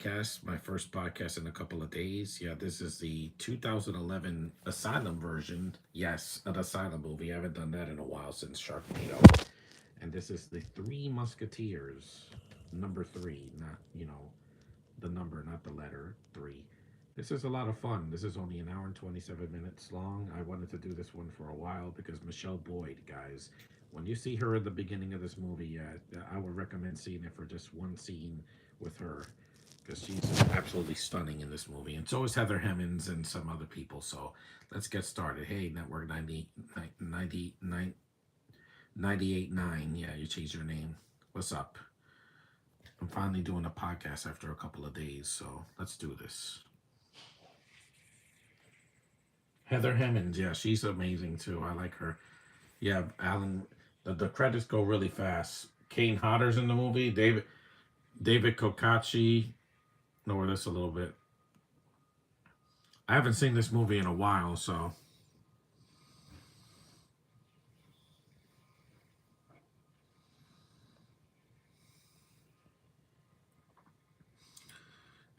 podcast, my first podcast in a couple of days. Yeah, this is the 2011 Asylum version. Yes, an Asylum movie. I haven't done that in a while since Sharknado. And this is the Three Musketeers, number three, not, the number, not the letter three. This is a lot of fun. This is only an hour and 27 minutes long. I wanted to do this one for a while because Michelle Boyd, guys, when you see her at the beginning of this movie, I would recommend seeing it for just one scene with her because she's absolutely stunning in this movie. And so is Heather Hemmings and some other people. So let's get started. Hey, Network 98.9. Yeah, you changed your name. What's up? I'm finally doing a podcast after a couple of days. So let's do this. Heather Hemmings, yeah, she's amazing too. I like her. Yeah, Alan. The credits go really fast. Kane Hodder's in the movie. David Kokachi. Lower this a little bit. I haven't seen this movie in a while, so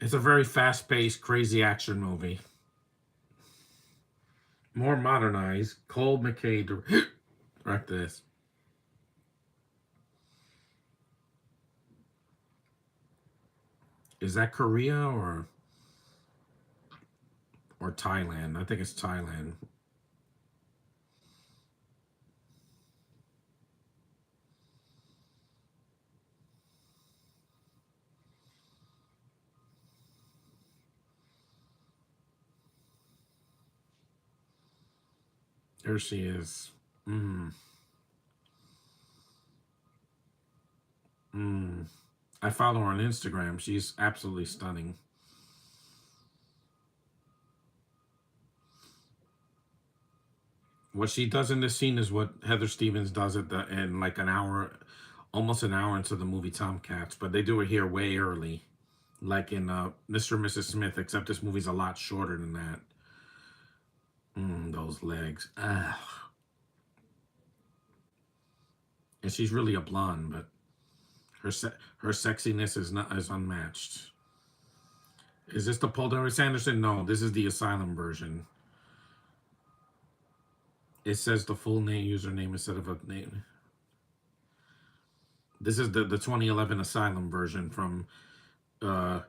it's a very fast-paced, crazy action movie. More modernized. Cole McKay directed this. Is that Korea or Thailand? I think it's Thailand. There she is. Mm, mm. I follow her on Instagram. She's absolutely stunning. What she does in this scene is what Heather Stevens does in like an hour, almost an hour into the movie Tomcats, but they do it here way early, like in Mr. and Mrs. Smith, except this movie's a lot shorter than that. Those legs. Ah. And she's really a blonde, but her sexiness is unmatched. Is this the Paul W.S. Anderson? No, this is the Asylum version. It says the full name username instead of a name. This is the 2011 Asylum version from uh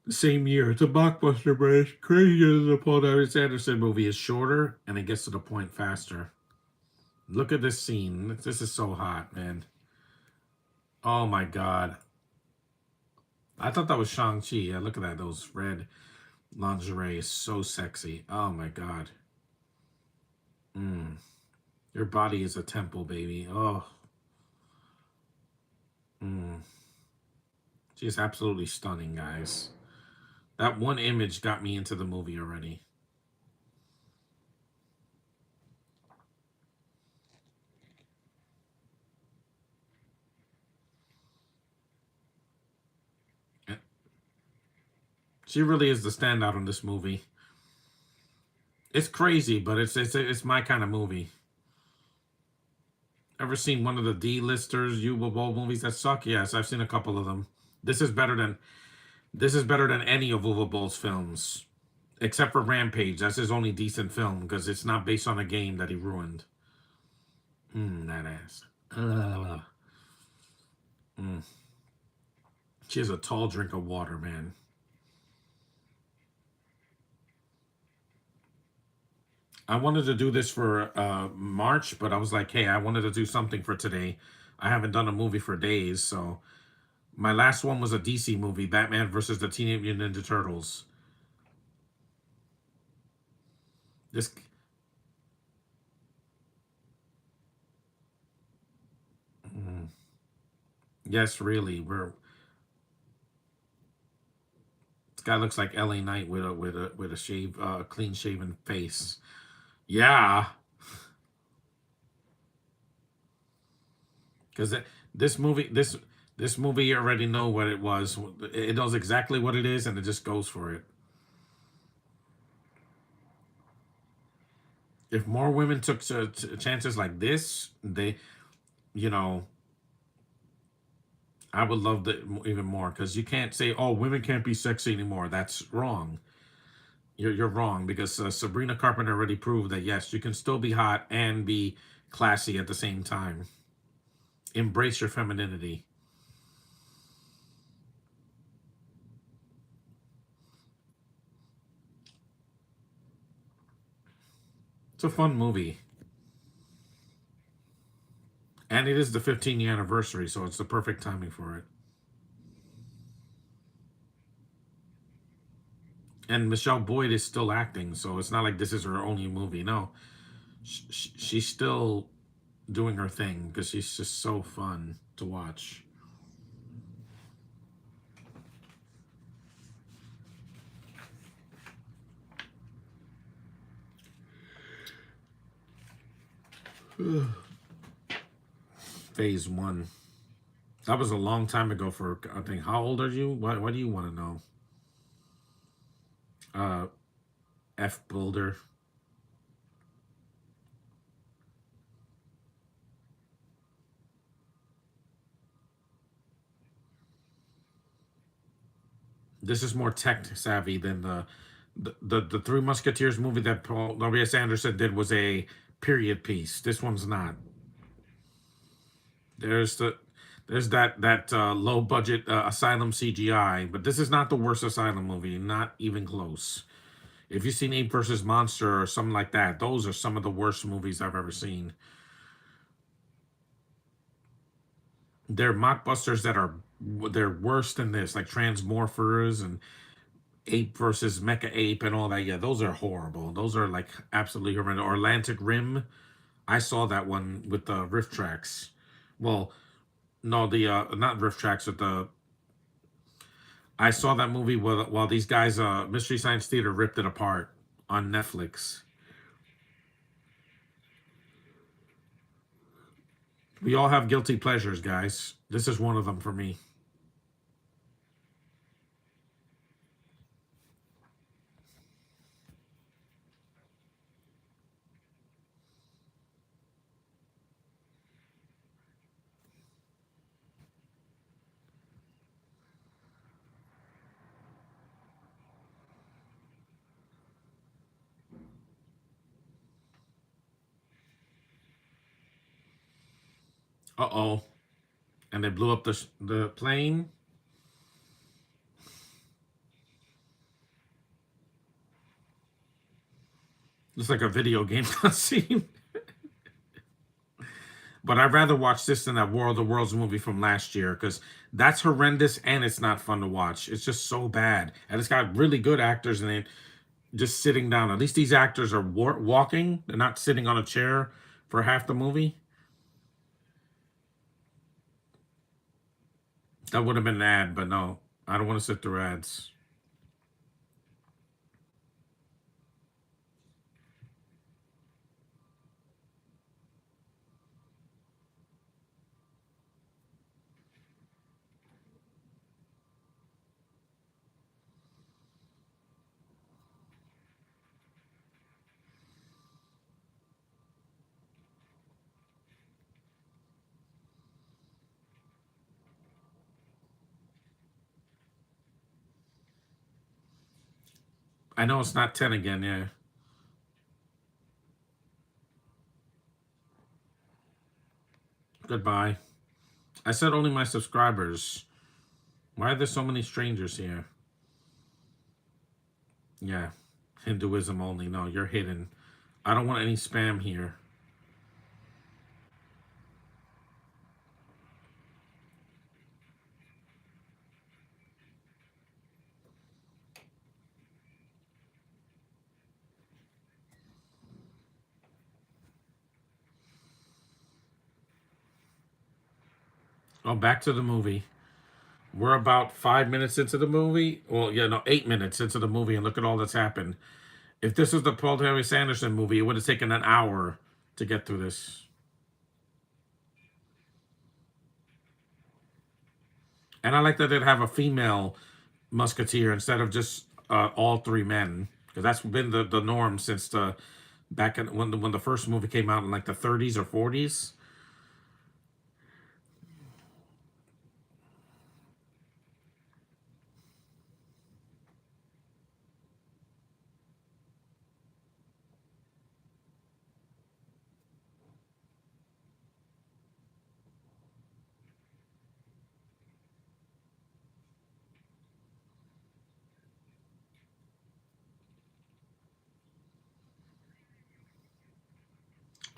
the same year. It's a blockbuster, but it's crazier than the Paul W.S. Anderson movie. It's shorter and it gets to the point faster. Look at this scene. This is so hot, man. Oh my god. I thought that was Shang-Chi. Yeah, look at that. Those red lingerie is so sexy. Oh my god. Mm. Your body is a temple, baby. Oh. Mm. She's absolutely stunning, guys. That one image got me into the movie already. She really is the standout in this movie. It's crazy, but it's my kind of movie. Ever seen one of the D-listers Yuba Bowl movies that suck? Yes, I've seen a couple of them. This is better than this is better than any of Uwe Boll's films, except for Rampage. That's his only decent film because it's not based on a game that he ruined. That ass. Mm. She has a tall drink of water, man. I wanted to do this for March, but I was like, hey, I wanted to do something for today. I haven't done a movie for days, so my last one was a DC movie, Batman versus the Teenage Mutant Ninja Turtles. This, mm, yes, really, this guy looks like L.A. Knight with a clean shaven face. Yeah, because this movie you already know what it was. It knows exactly what it is, and it just goes for it. If more women took chances like this, they, you know, I would love that even more because you can't say, "Oh, women can't be sexy anymore." That's wrong. You're wrong because Sabrina Carpenter already proved that yes, you can still be hot and be classy at the same time. Embrace your femininity. It's a fun movie, and it is the 15th anniversary, so it's the perfect timing for it. And Michelle Boyd is still acting, so it's not like this is her only movie. No, she's still doing her thing because she's just so fun to watch. Phase one. That was a long time ago for I think. How old are you? What do you want to know? Uh, F Builder. This is more tech savvy than the Three Musketeers movie that Paul W.S. Anderson did was a period piece. This one's not. There's the there's that low budget Asylum CGI, but this is not the worst Asylum movie. Not even close. If you've seen Ape versus Monster or something like that, those are some of the worst movies I've ever seen. They're mockbusters that are they're worse than this, like Transmorphers and Ape versus Mecha Ape and all that. Yeah, those are horrible. Those are like absolutely horrendous. Or Atlantic Rim. I saw that one with the riff tracks. Well, no, the not riff tracks with the. I saw that movie while these guys, Mystery Science Theater, ripped it apart on Netflix. We all have guilty pleasures, guys. This is one of them for me. Uh oh. And they blew up the plane. It's like a video game cutscene. But I'd rather watch this than that War of the Worlds movie from last year because that's horrendous and it's not fun to watch. It's just so bad. And it's got really good actors in it just sitting down. At least these actors are walking, they're not sitting on a chair for half the movie. That would have been an ad, but no, I don't want to sit through ads. I know it's not 10 again, yeah. Goodbye. I said only my subscribers. Why are there so many strangers here? Yeah. Hinduism only. No, you're hidden. I don't want any spam here. Oh, back to the movie. We're about 5 minutes into the movie. Well, yeah, no, 8 minutes into the movie, and look at all that's happened. If this was the Paul Thomas Anderson movie, it would have taken an hour to get through this. And I like that they'd have a female musketeer instead of just all three men, because that's been the norm since the back in when the first movie came out in like the 30s or 40s.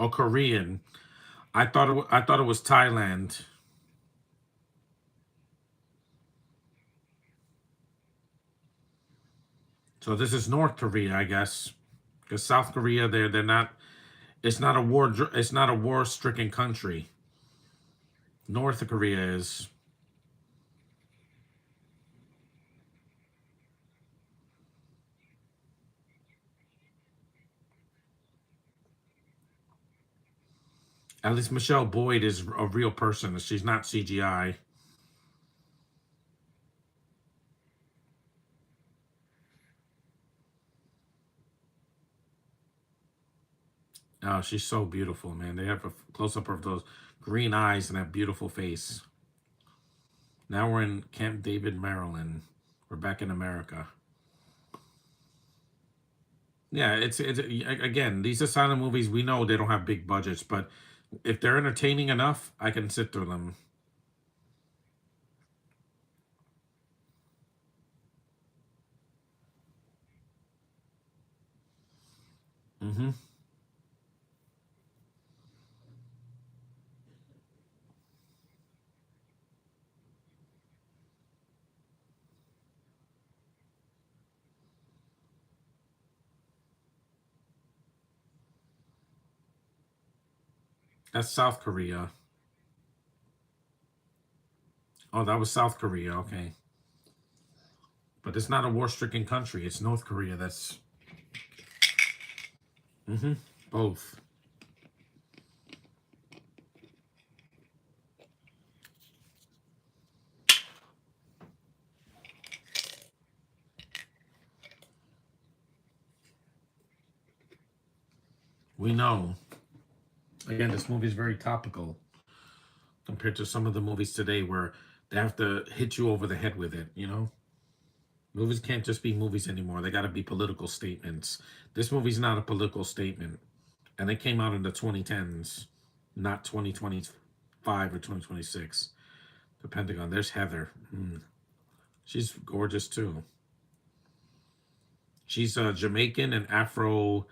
Oh, Korean. I thought it was Thailand. So this is North Korea, I guess. Because South Korea, they're not. It's not a war. It's not a war-stricken country. North Korea is. At least Michelle Boyd is a real person. She's not CGI. Oh, she's so beautiful, man. They have a close up of those green eyes and that beautiful face. Now we're in Camp David, Maryland. We're back in America. Yeah, it's again, these asylum movies, we know they don't have big budgets, but if they're entertaining enough, I can sit through them. Hmm. That's South Korea. Oh, that was South Korea. Okay, but it's not a war-stricken country. It's North Korea. That's hmm both. We know. Again, this movie is very topical compared to some of the movies today where they have to hit you over the head with it. Movies can't just be movies anymore. They got to be political statements. This movie's not a political statement, and it came out in the 2010s, not 2025 or 2026. The Pentagon. There's Heather. She's gorgeous too. She's Jamaican and Afro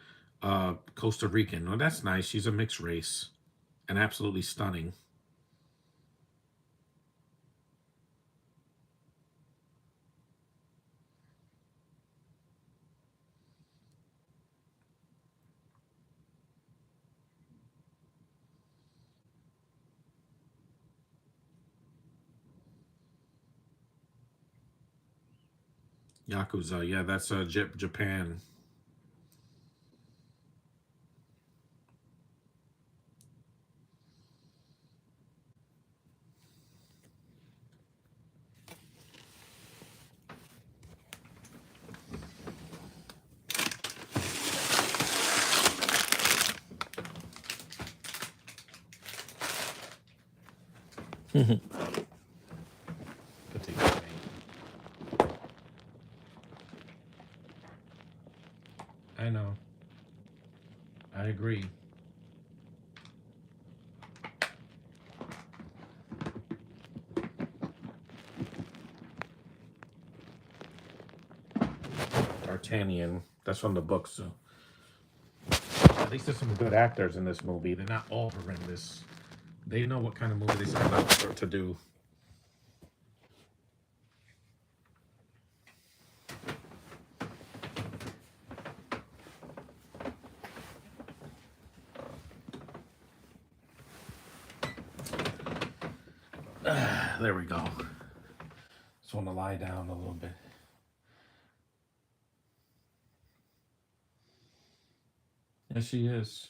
Costa Rican. Oh, that's nice. She's a mixed race and absolutely stunning. Yakuza. Yeah, that's Japan. Potato. I know. I agree. D'Artagnan. That's from the book, so at least there's some good actors in this movie. They're not all horrendous. They know what kind of movie they signed up to do. There we go. Just want to lie down a little bit. Yes, she is.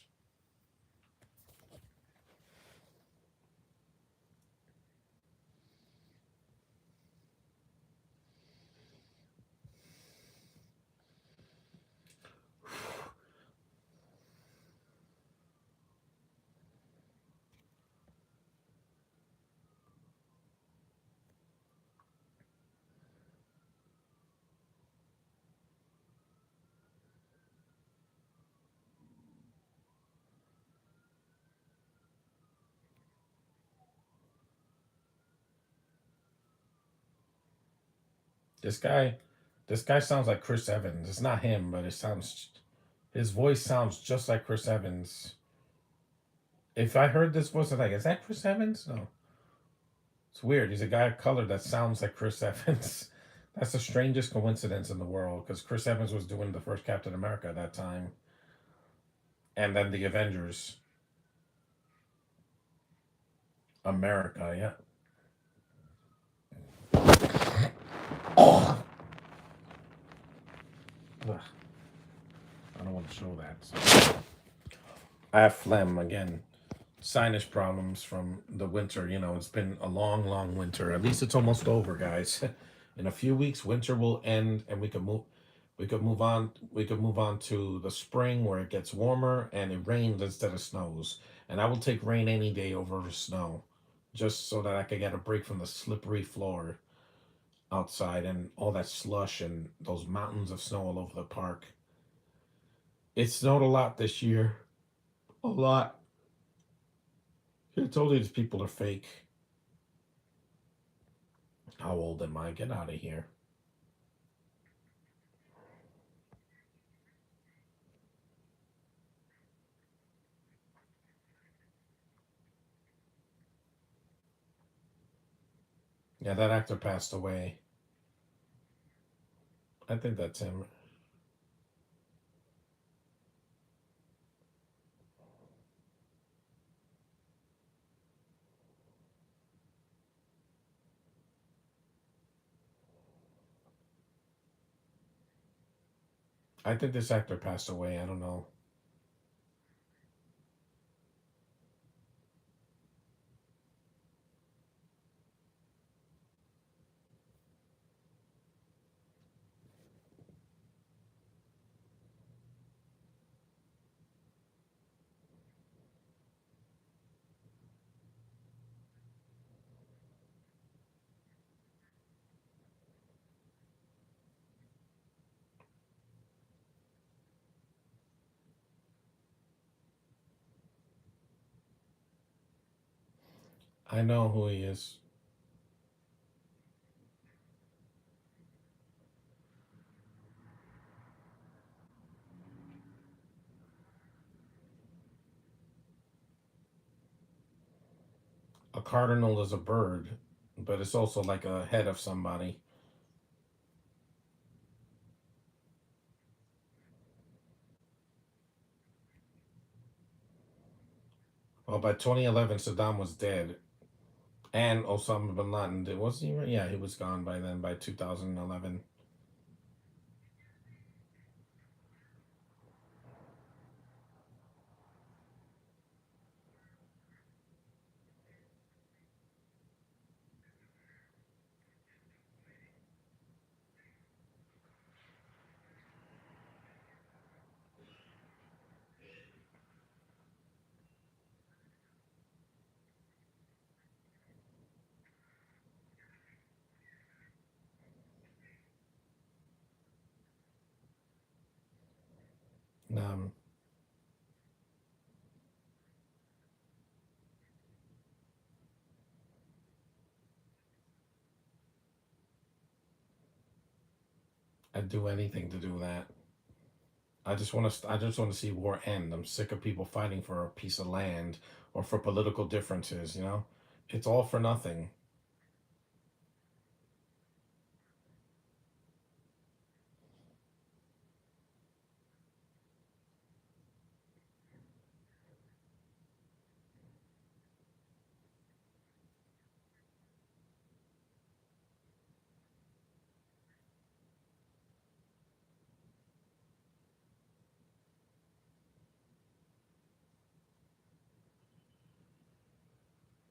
This guy, this guy sounds like Chris Evans. It's not him, but his voice sounds just like Chris Evans. If I heard this voice, I'm like, is that Chris Evans? No. It's weird. He's a guy of color that sounds like Chris Evans. That's the strangest coincidence in the world because Chris Evans was doing the first Captain America at that time, and then the Avengers. America, yeah. Ugh, I don't want to show that. So. I have phlegm again. Sinus problems from the winter. You know, it's been a long, long winter. At least it's almost over, guys. In a few weeks, winter will end, and we could move. We could move on. We could move on to the spring where it gets warmer and it rains instead of snows. And I will take rain any day over snow, just so that I could get a break from the slippery floor outside and all that slush and those mountains of snow all over the park. It snowed a lot this year. A lot. I told you these people are fake. How old am I? Get out of here. Yeah, that actor passed away. I think that's him. I think this actor passed away. I don't know. I know who he is. A cardinal is a bird, but it's also like a head of somebody. Well, by 2011, Saddam was dead, and Osama bin Laden did. Was he? Yeah, he was gone by then. By 2011. Um, I'd do anything to do that. I just want to. I just want to see war end. I'm sick of people fighting for a piece of land or for political differences. You know, it's all for nothing.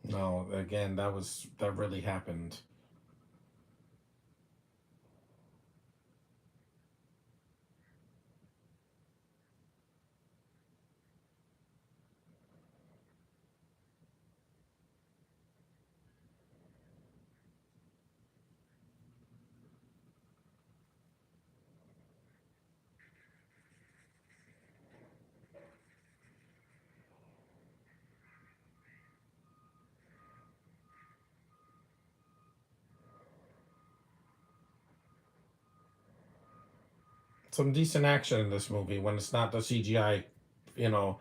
No, again, that really happened. Some decent action in this movie when it's not the CGI, you know,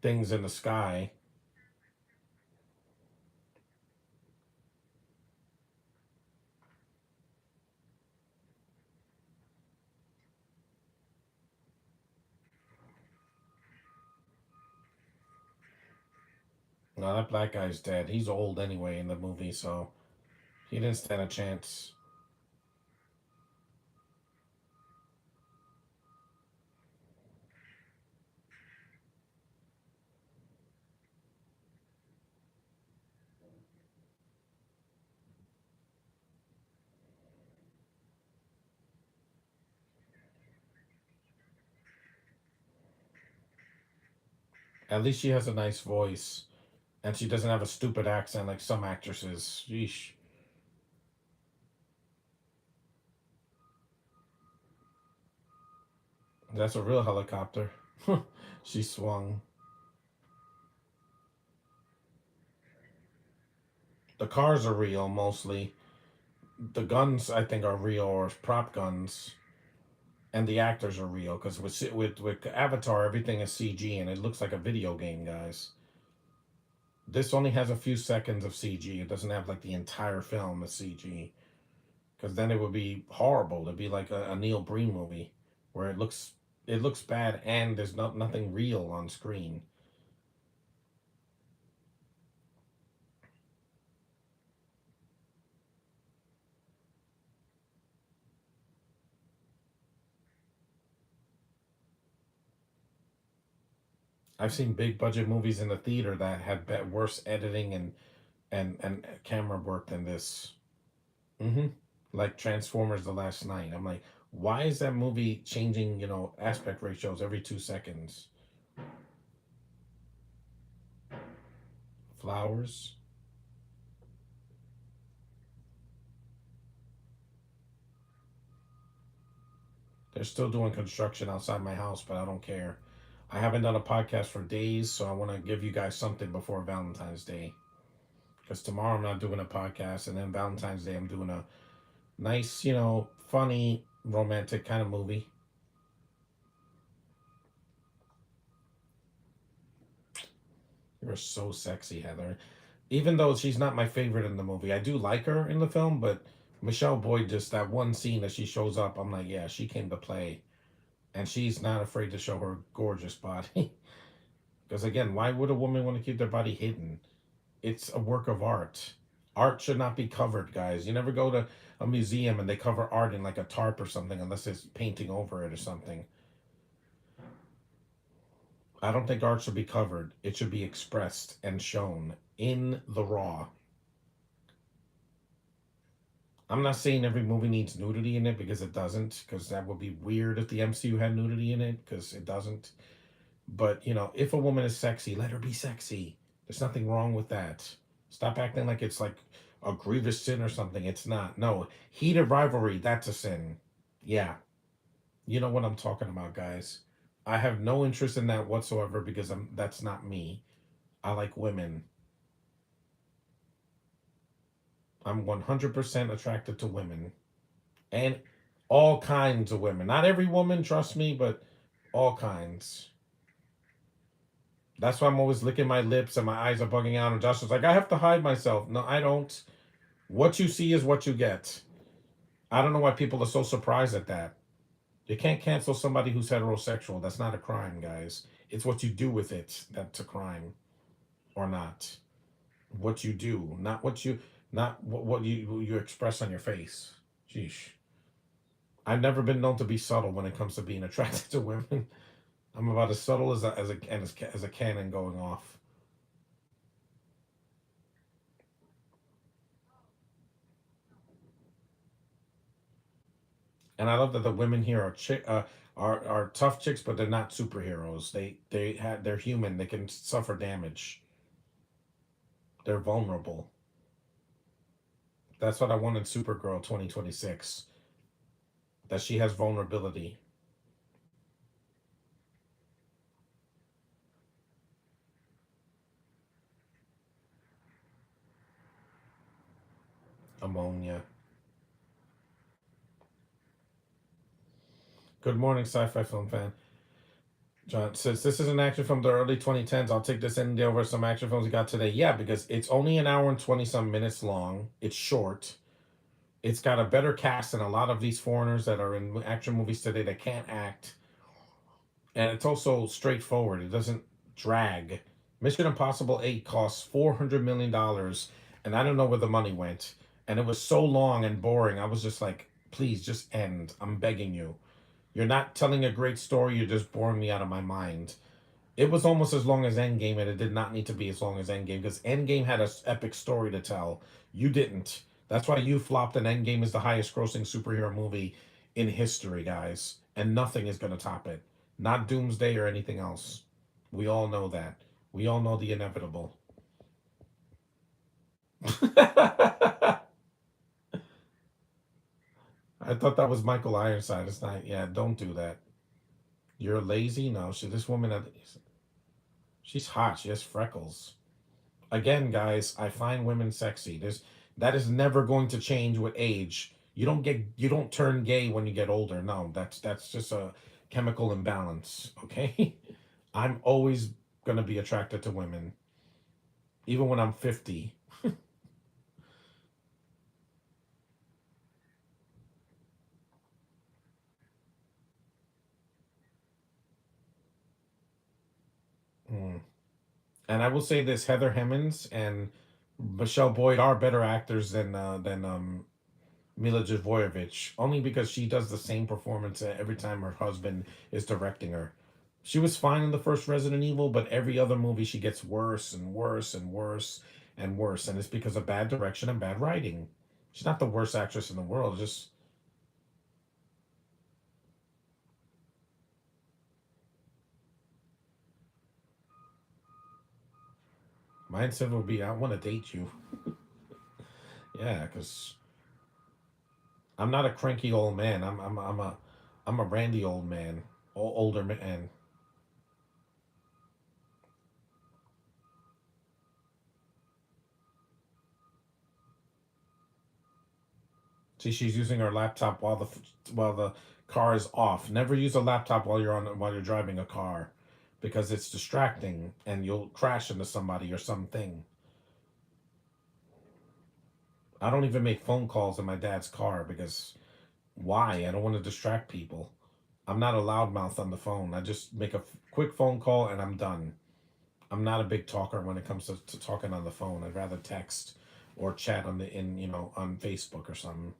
things in the sky. No, that black guy's dead. He's old anyway in the movie, so he didn't stand a chance. At least she has a nice voice, and she doesn't have a stupid accent like some actresses. Yeesh. That's a real helicopter. She swung. The cars are real mostly. The guns, I think, are real or prop guns, and the actors are real. Because with Avatar, everything is CG, and it looks like a video game, guys. This only has a few seconds of CG. It doesn't have like the entire film as CG. Because then it would be horrible. It'd be like a Neil Breen movie, where it looks bad and there's nothing real on screen. I've seen big budget movies in the theater that had worse editing and camera work than this. Mm-hmm. Like Transformers: The Last Night. I'm like, why is that movie changing? Aspect ratios every 2 seconds. Flowers. They're still doing construction outside my house, but I don't care. I haven't done a podcast for days, so I want to give you guys something before Valentine's Day. Because tomorrow I'm not doing a podcast, and then Valentine's Day I'm doing a nice, funny, romantic kind of movie. You're so sexy, Heather. Even though she's not my favorite in the movie, I do like her in the film, but Michelle Boyd, just that one scene that she shows up, I'm like, yeah, she came to play. And she's not afraid to show her gorgeous body. Because again, why would a woman want to keep their body hidden? It's a work of art. Art should not be covered, guys. You never go to a museum and they cover art in like a tarp or something unless it's painting over it or something. I don't think art should be covered. It should be expressed and shown in the raw. I'm not saying every movie needs nudity in it because it doesn't, because that would be weird if the MCU had nudity in it, because it doesn't. But, if a woman is sexy, let her be sexy. There's nothing wrong with that. Stop acting like it's like a grievous sin or something. It's not. No, heated rivalry, that's a sin. Yeah, you know what I'm talking about, guys. I have no interest in that whatsoever because that's not me. I like women. I'm 100% attracted to women and all kinds of women. Not every woman, trust me, but all kinds. That's why I'm always licking my lips and my eyes are bugging out. And Josh is like, I have to hide myself. No, I don't. What you see is what you get. I don't know why people are so surprised at that. You can't cancel somebody who's heterosexual. That's not a crime, guys. It's what you do with it that's a crime or not. What you do, not what you express on your face. Sheesh. I've never been known to be subtle when it comes to being attracted to women. I'm about as subtle as a cannon going off. And I love that the women here are tough chicks, but they're not superheroes. They're human. They can suffer damage. They're vulnerable. That's what I want in Supergirl 2026. That she has vulnerability. Ammonia. Good morning, sci-fi film fan. John says this is an action from the early 2010s. I'll take this any day over some action films we got today. Yeah, because it's only an hour and 20 some minutes long. It's short. It's got a better cast than a lot of these foreigners that are in action movies today that can't act. And it's also straightforward. It doesn't drag. Mission Impossible 8 costs $400 million, and I don't know where the money went. And it was so long and boring. I was just like, please just end. I'm begging you. You're not telling a great story, you're just boring me out of my mind. It was almost as long as Endgame, and it did not need to be as long as Endgame because Endgame had an epic story to tell. You didn't. That's why you flopped, and Endgame is the highest grossing superhero movie in history, guys. And nothing is going to top it. Not Doomsday or anything else. We all know that. We all know the inevitable. I thought that was Michael Ironside. It's not. Yeah, don't do that. You're lazy? No, this woman, she's hot. She has freckles. Again, guys, I find women sexy. That is never going to change with age. You don't turn gay when you get older. No, that's just a chemical imbalance, okay? I'm always gonna be attracted to women, even when I'm 50. Mm. And I will say this: Heather Hemmings and Michelle Boyd are better actors than Mila Jovovich, only because she does the same performance every time her husband is directing her. She was fine in the first Resident Evil, but every other movie she gets worse and worse and worse and worse, and it's because of bad direction and bad writing. She's not the worst actress in the world. Just mindset would be, I want to date you. Yeah, because I'm not a cranky old man. I'm a randy old man, older man. See, she's using her laptop while the car is off. Never use a laptop while you're driving a car, because it's distracting and you'll crash into somebody or something. I don't even make phone calls in my dad's car because why? I don't want to distract people. I'm not a loudmouth on the phone. I just make a quick phone call and I'm done. I'm not a big talker when it comes to talking on the phone. I'd rather text or chat on the in you know on Facebook or something.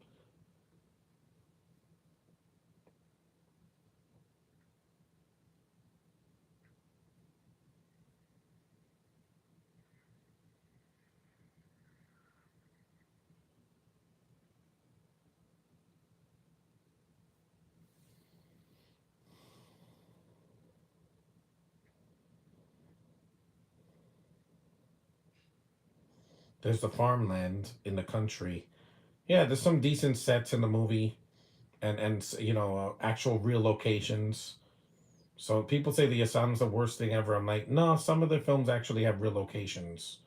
There's the farmland in the country. Yeah, there's some decent sets in the movie, and actual real locations. So people say the Asylum's the worst thing ever. I'm like, no, some of the films actually have real locations,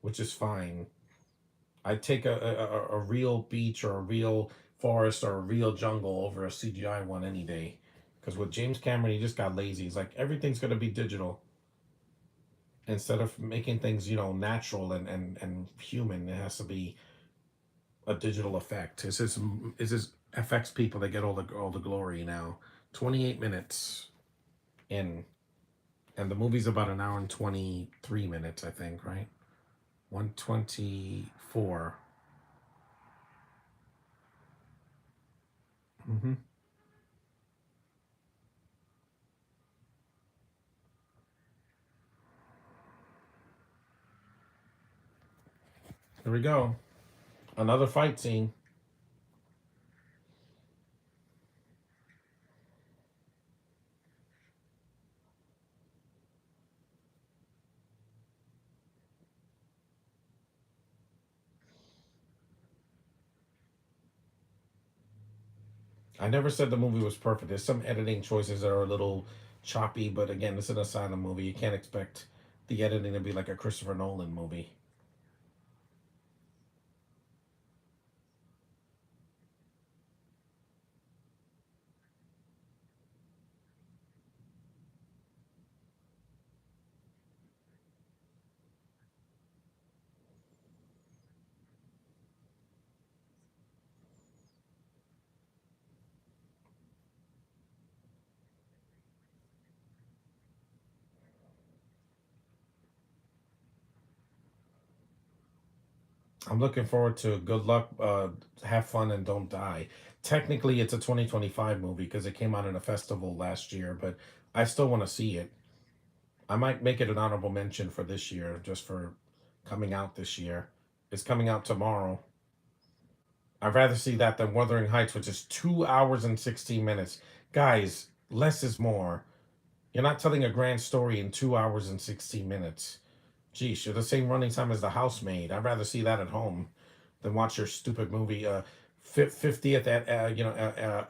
which is fine. I'd take a real beach or a real forest or a real jungle over a CGI one any day. Because with James Cameron, he just got lazy. He's like, everything's going to be digital. Instead of making things, natural and human, it has to be a digital effect. It's just affects people that get all the glory now. 28 minutes in, and the movie's about an hour and 23 minutes, I think, right? 124. Mm-hmm. Here we go. Another fight scene. I never said the movie was perfect. There's some editing choices that are a little choppy, but again, it's an Asylum movie. You can't expect the editing to be like a Christopher Nolan movie. I'm looking forward to Good Luck, have fun and don't die. Technically, it's a 2025 movie because it came out in a festival last year, but I still want to see it. I might make it an honorable mention for this year, just for coming out this year. It's coming out tomorrow. I'd rather see that than Wuthering Heights, which is 2 hours and 16 minutes. Guys, less is more. You're not telling a grand story in 2 hours and 16 minutes. Geez, you're the same running time as The Housemaid. I'd rather see that at home than watch your stupid movie. 50th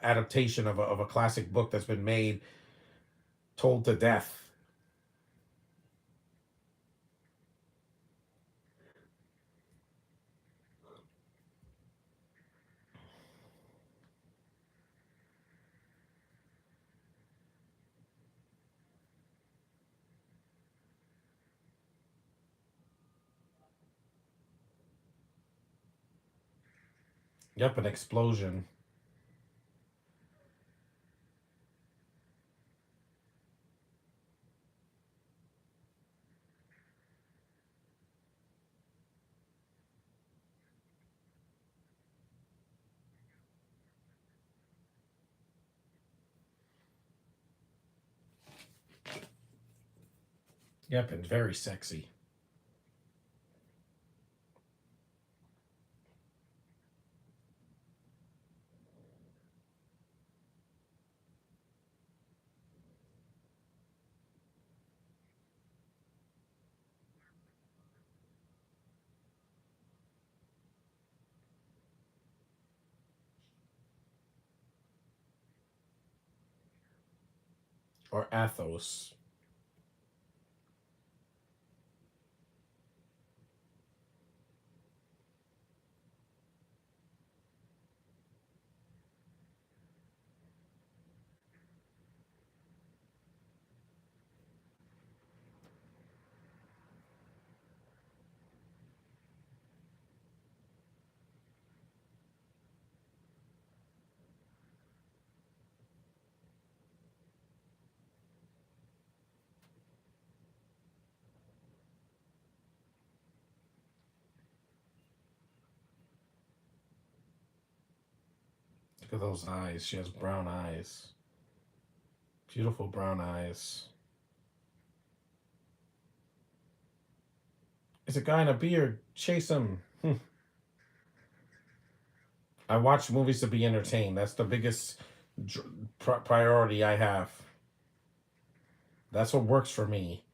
adaptation of a classic book that's been made, told to death. Yep, an explosion. Yep, and very sexy. Or Athos. Look at those eyes. She has brown eyes. Beautiful brown eyes. It's a guy in a beard. Chase him. I watch movies to be entertained. That's the biggest priority I have. That's what works for me.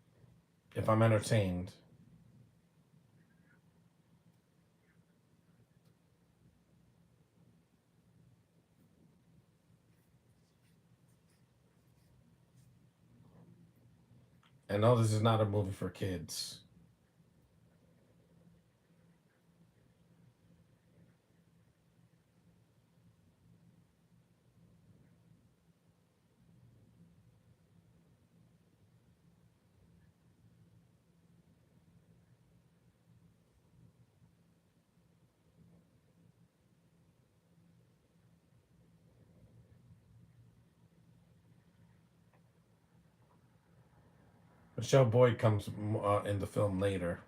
If I'm entertained. And no, this is not a movie for kids. Michelle Boyd comes in the film later.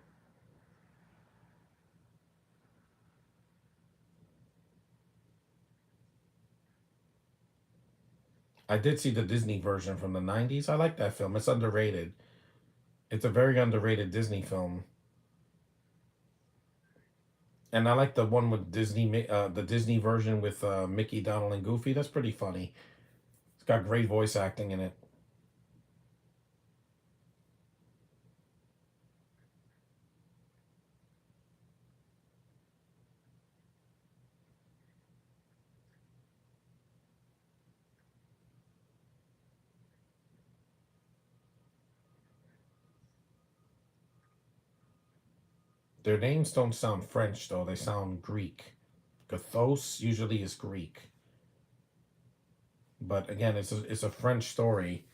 I did see the Disney version from the 90s. I like that film. It's underrated. It's a very underrated Disney film. And I like the one with the Disney version with Mickey, Donald, and Goofy. That's pretty funny. It's got great voice acting in it. Their names don't sound French though; they sound Greek. Gathos usually is Greek, but again, it's a French story.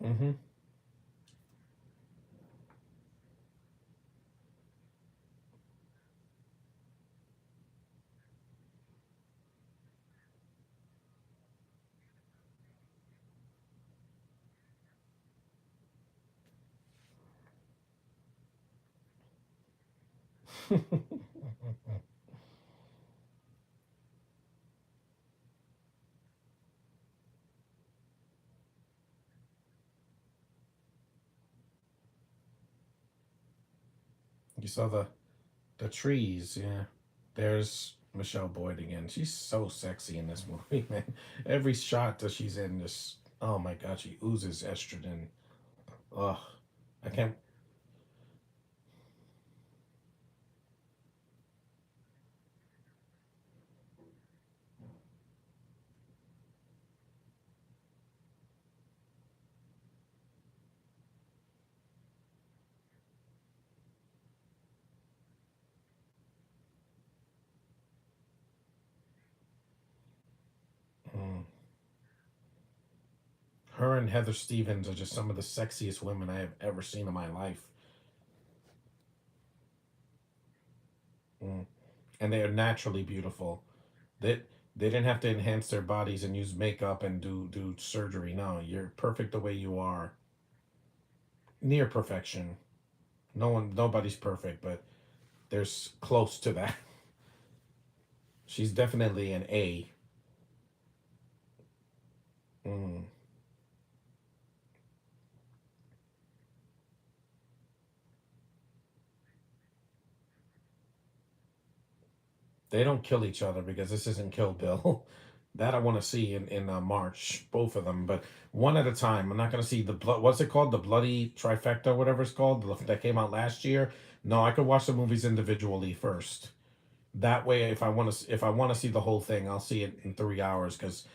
Mm-hmm. You saw the trees, yeah. There's Michelle Boyd again. She's so sexy in this movie, man. Every shot that she's in, just oh my god, she oozes estrogen. Ugh, I can't. Mm. Her and Heather Stevens are just some of the sexiest women I have ever seen in my life. Mm. And they are naturally beautiful. They didn't have to enhance their bodies and use makeup and do surgery. No, you're perfect the way you are. Near perfection. Nobody's perfect, but there's close to that. She's definitely an A. Mm. They don't kill each other because this isn't Kill Bill. That I want to see in March, both of them, but one at a time. I'm not going to see the blood. What's it called? The Bloody Trifecta, whatever it's called, that came out last year. No, I could watch the movies individually first. That way, if I want to see the whole thing, I'll see it in 3 hours. Because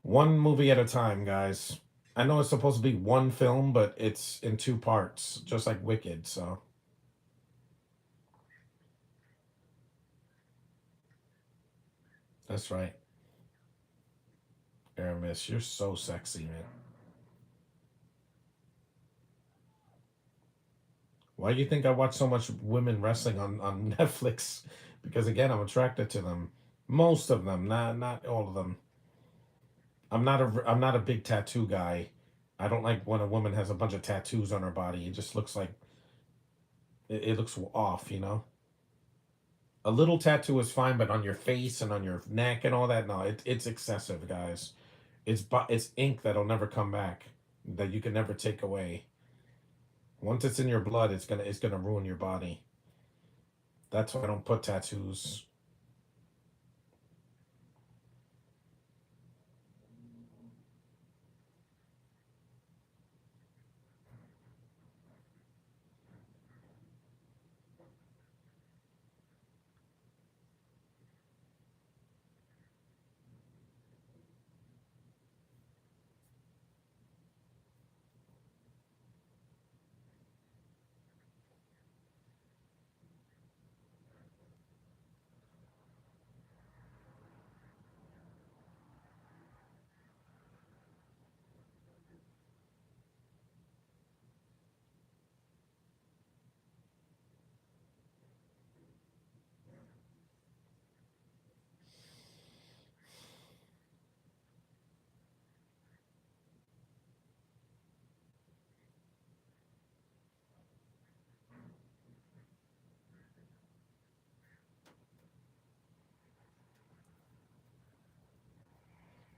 one movie at a time, guys. I know it's supposed to be one film, but it's in two parts, just like Wicked. So that's right, Aramis. You're so sexy, man. Why do you think I watch so much women wrestling on Netflix? Because again, I'm attracted to them. Most of them, not all of them. I'm not a big tattoo guy. I don't like when a woman has a bunch of tattoos on her body. It just looks like it looks off, you know. A little tattoo is fine, but on your face and on your neck and all that, no, it's excessive, guys. It's ink that'll never come back, that you can never take away. Once it's in your blood, it's gonna ruin your body. That's why I don't put tattoos.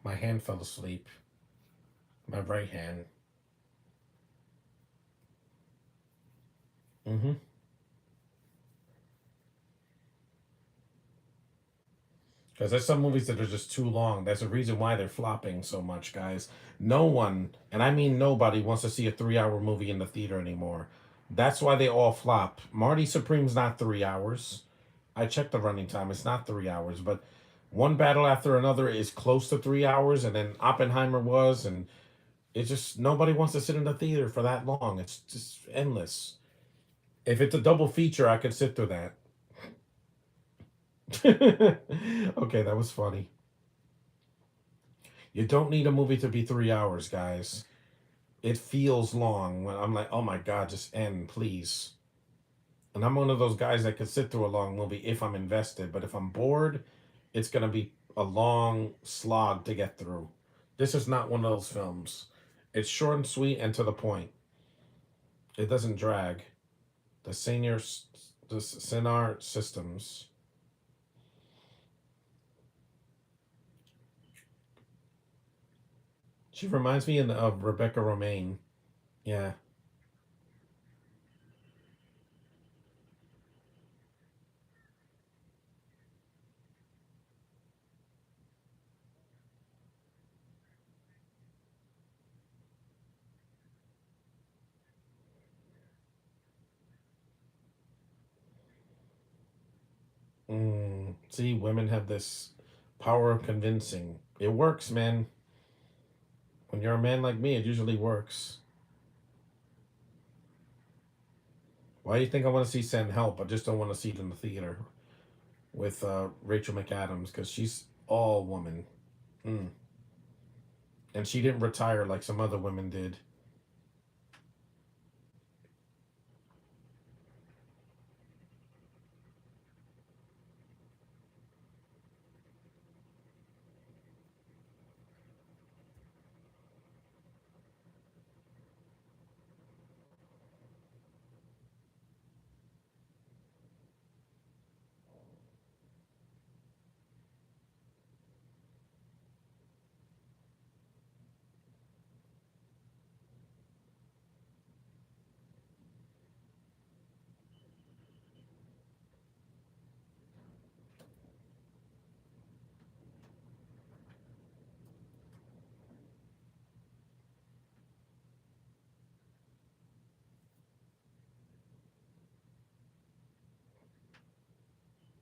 My hand fell asleep. My right hand. Mm-hmm. Because there's some movies that are just too long. There's a reason why they're flopping so much, guys. No one, and I mean nobody, wants to see a 3 hour movie in the theater anymore. That's why they all flop. Marty Supreme's not 3 hours. I checked the running time. It's not 3 hours, but one battle after another is close to 3 hours, and then Oppenheimer was, and it's just nobody wants to sit in the theater for that long. It's just endless. If it's a double feature, I could sit through that. Okay, that was funny. You don't need a movie to be 3 hours, guys. It feels long when I'm like, oh my God, just end, please. And I'm one of those guys that could sit through a long movie if I'm invested, but if I'm bored, it's gonna be a long slog to get through. This is not one of those films. It's short and sweet and to the point. It doesn't drag. The senior, the Sinar Systems. She reminds me of Rebecca Romaine. Yeah. See, women have this power of convincing. It works, man. When you're a man like me, it usually works. Why do you think I want to see Send Help? I just don't want to see it in the theater with Rachel McAdams because she's all woman. Mm. And she didn't retire like some other women did.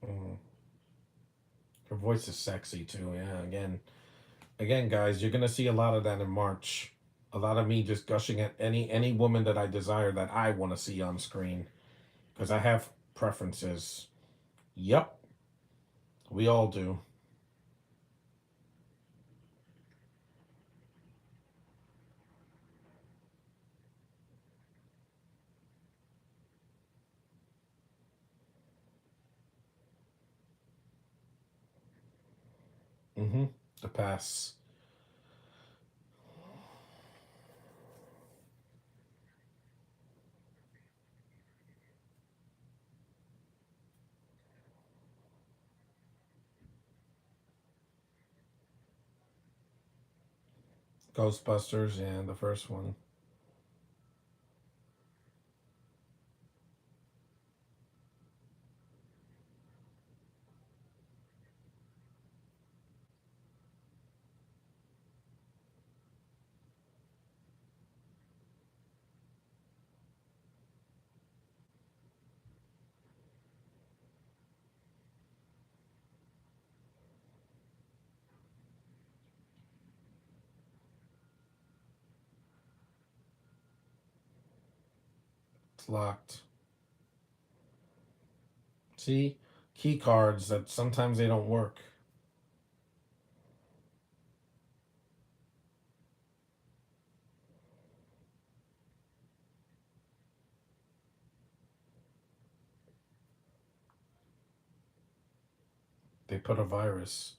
Mm. Her voice is sexy too. Yeah, again, guys, you're gonna see a lot of that in March. A lot of me just gushing at any woman that I desire that I want to see on screen because I have preferences. Yep, we all do. Mm-hmm. The pass. Ghostbusters and the first one. It's locked. See, key cards that sometimes they don't work. They put a virus.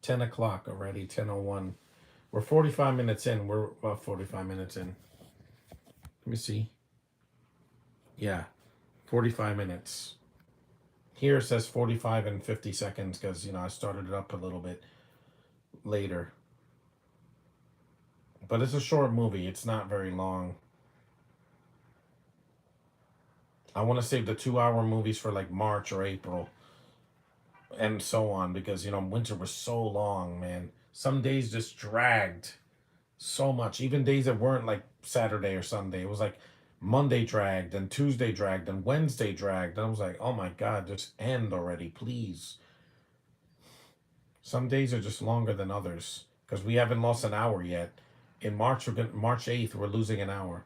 10 o'clock already. 10:01. We're 45 minutes in. We're about 45 minutes in. Let me see. Yeah, 45 minutes. Here it says 45 and 50 seconds because, I started it up a little bit later. But it's a short movie. It's not very long. I want to save the 2 hour movies for like March or April and so on because, winter was so long, man. Some days just dragged so much. Even days that weren't like Saturday or Sunday. It was like Monday dragged and Tuesday dragged and Wednesday dragged. And I was like, oh my God, just end already, please. Some days are just longer than others because we haven't lost an hour yet. In March, March 8th, we're losing an hour.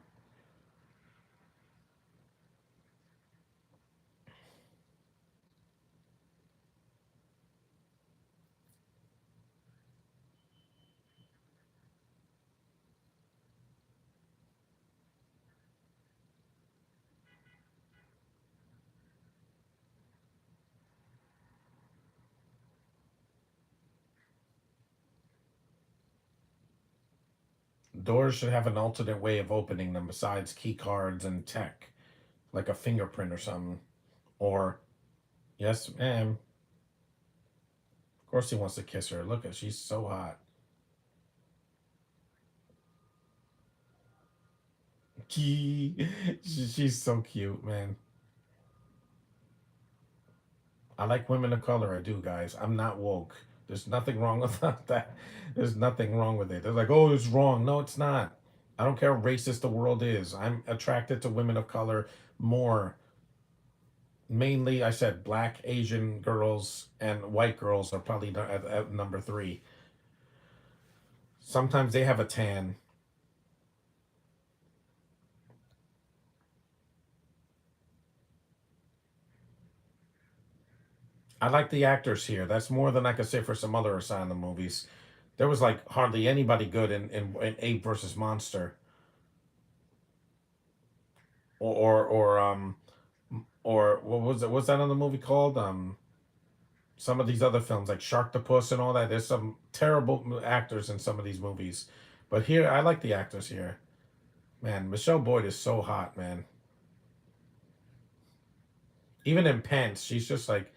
Doors should have an alternate way of opening them besides key cards and tech, like a fingerprint or something. Or, yes, ma'am. Of course he wants to kiss her. Look at she's so hot. She's so cute, man. I like women of color. I do, guys. I'm not woke. There's nothing wrong with that. There's nothing wrong with it. They're like, oh, it's wrong. No, it's not. I don't care how racist the world is. I'm attracted to women of color more. Mainly, I said black, Asian girls, and white girls are probably at number three. Sometimes they have a tan. I like the actors here. That's more than I could say for some other Asylum movies. There was like hardly anybody good in Ape versus Monster or or what was it? What's that other movie called? Some of these other films like Sharktopus and all that. There's some terrible actors in some of these movies, but here I like the actors here. Man, Michelle Boyd is so hot, man. Even in Pants, she's just like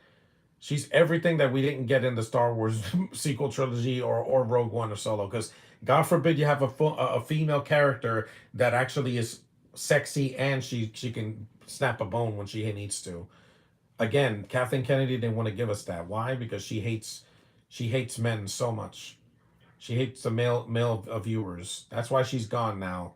she's everything that we didn't get in the Star Wars sequel trilogy or Rogue One or Solo. Because God forbid you have a female character that actually is sexy and she can snap a bone when she needs to. Again, Kathleen Kennedy didn't want to give us that. Why? Because she hates men so much. She hates the male viewers. That's why she's gone now.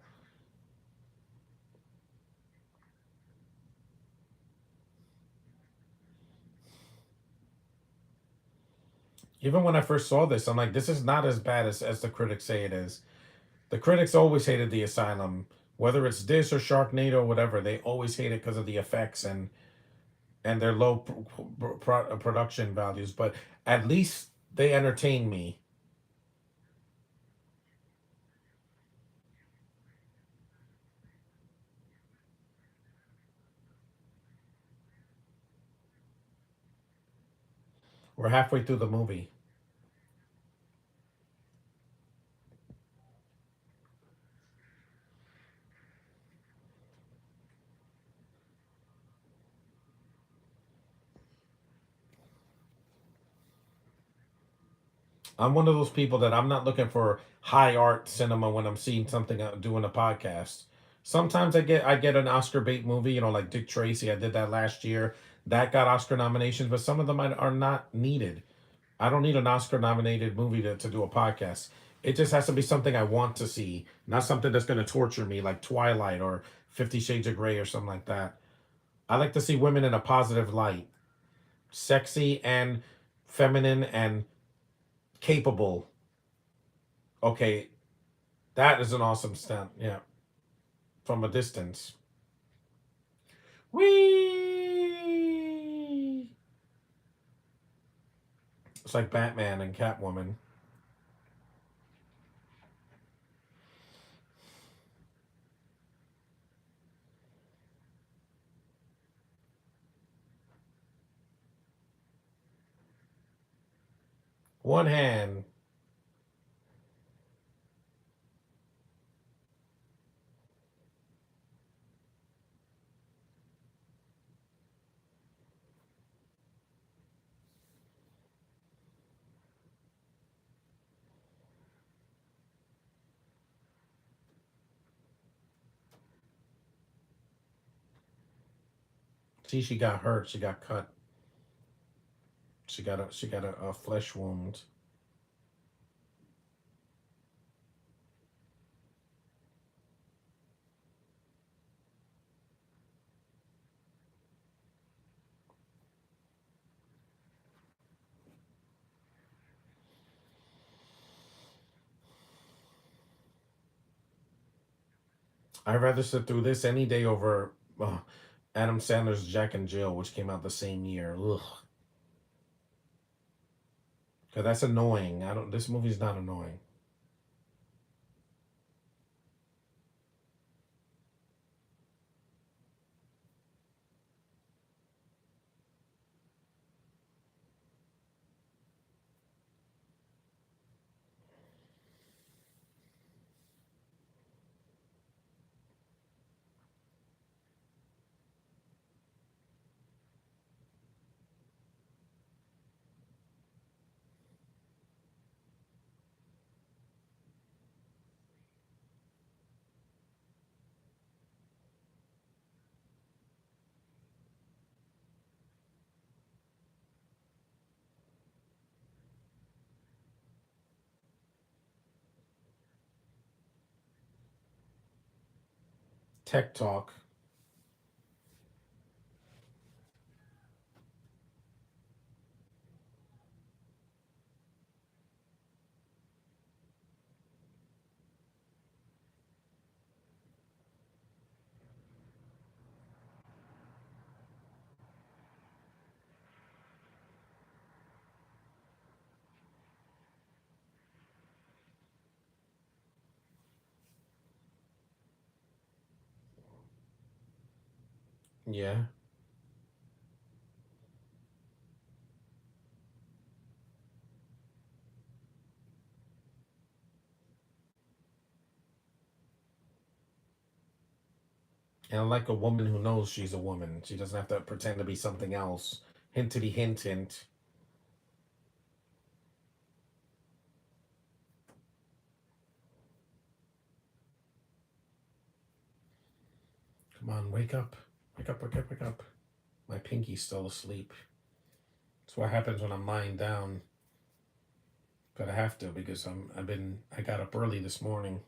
Even when I first saw this, I'm like, this is not as bad as the critics say it is. The critics always hated the Asylum, whether it's this or Sharknado or whatever. They always hate it because of the effects and their low production values. But at least they entertain me. We're halfway through the movie. I'm one of those people that I'm not looking for high art cinema when I'm seeing something doing a podcast. Sometimes I get an Oscar bait movie, like Dick Tracy. I did that last year. That got Oscar nominations, but some of them are not needed. I don't need an Oscar nominated movie to do a podcast. It just has to be something I want to see, not something that's going to torture me like Twilight or 50 Shades of Grey or something like that. I like to see women in a positive light, sexy and feminine and capable. Okay, that is an awesome stunt. Yeah, from a distance. Whee! It's like Batman and Catwoman. One hand. See, she got hurt. She got cut. She got a flesh wound. I'd rather sit through this any day over uh, Adam Sandler's Jack and Jill, which came out the same year. Ugh, because that's annoying. I don't. This movie's not annoying. Tech talk. Yeah. And I like a woman who knows she's a woman. She doesn't have to pretend to be something else. Hintity hint hint. Come on, wake up. Wake up, wake up, wake up. My pinky's still asleep. That's what happens when I'm lying down. But I have to because I got up early this morning.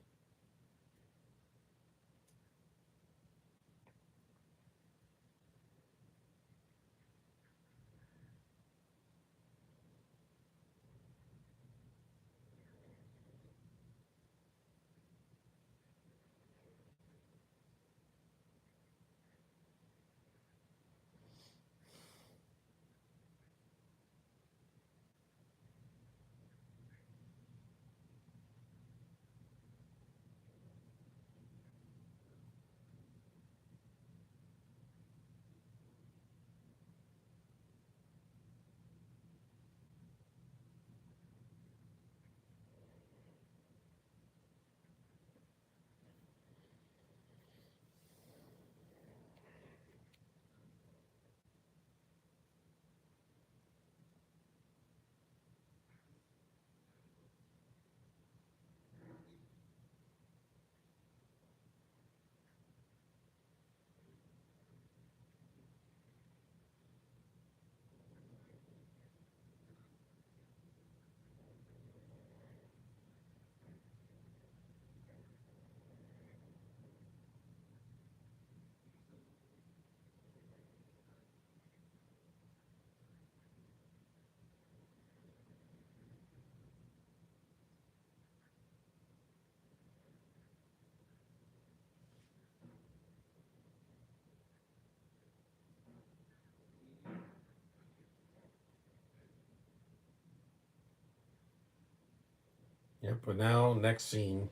Yep, but now next scene.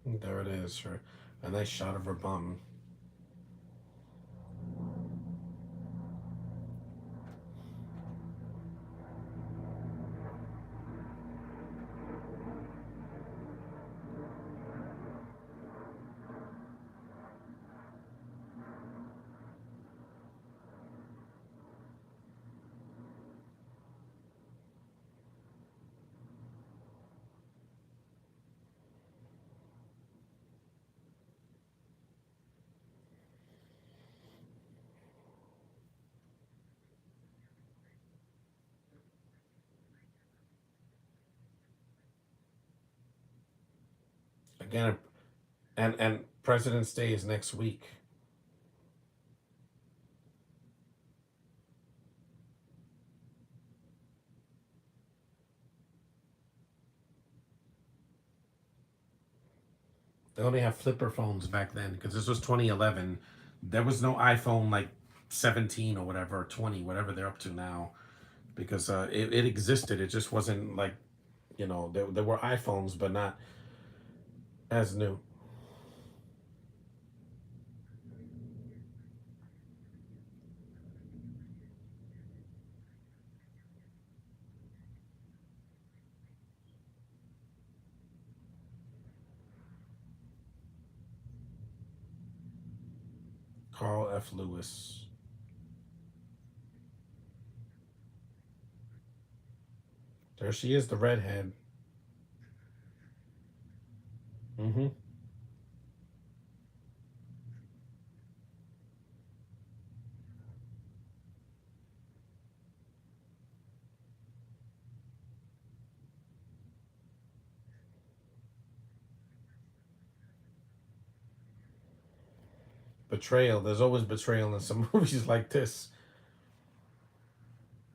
There it is. Her, a nice shot of her bum. Again, and President's Day is next week. They only have flipper phones back then because this was 2011. There was no iPhone like 17 or whatever, or 20, whatever they're up to now. Because it existed. It just wasn't like, there were iPhones, but not as new. Carl F. Lewis. There she is, the redhead. Mm-hmm. Betrayal. There's always betrayal in some movies like this.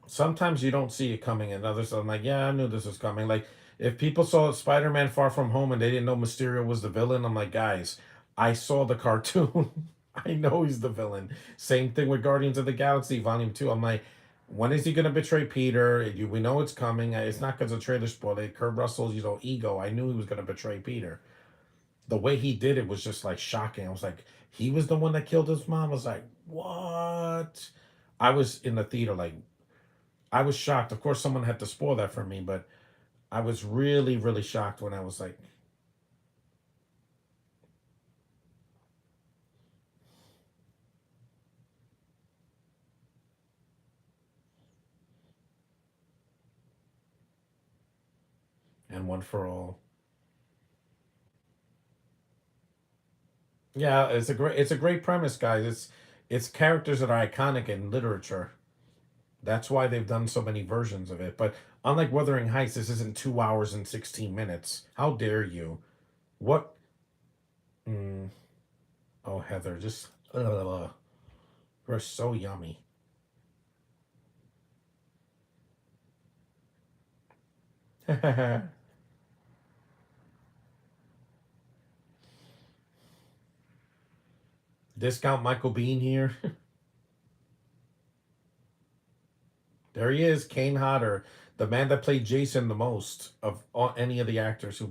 Sometimes you don't see it coming, and others I'm like, yeah, I knew this was coming. Like if people saw Spider-Man Far From Home and they didn't know Mysterio was the villain, I'm like, guys, I saw the cartoon. I know he's the villain. Same thing with Guardians of the Galaxy Volume 2. I'm like, when is he gonna betray Peter? We know it's coming. It's not because the trailer spoiled it. Kurt Russell's, ego. I knew he was gonna betray Peter. The way he did it was just like shocking. I was like, he was the one that killed his mom. I was like, what? I was in the theater like I was shocked. Of course, someone had to spoil that for me, but I was really, really shocked when I was like, and one for all. Yeah, it's a great premise, guys. It's characters that are iconic in literature. That's why they've done so many versions of it. But unlike Wuthering Heights, this isn't 2 hours and 16 minutes. How dare you? What? Mm, oh, Heather, just you're so yummy. Discount Michael Bean here. There he is, Kane Hodder, the man that played Jason the most of any of the actors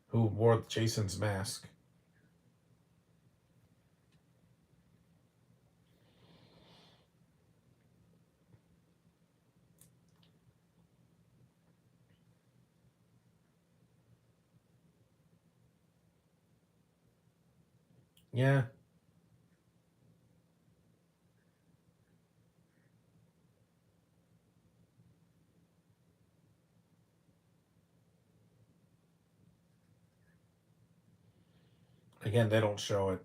who wore Jason's mask. Yeah, again, they don't show it.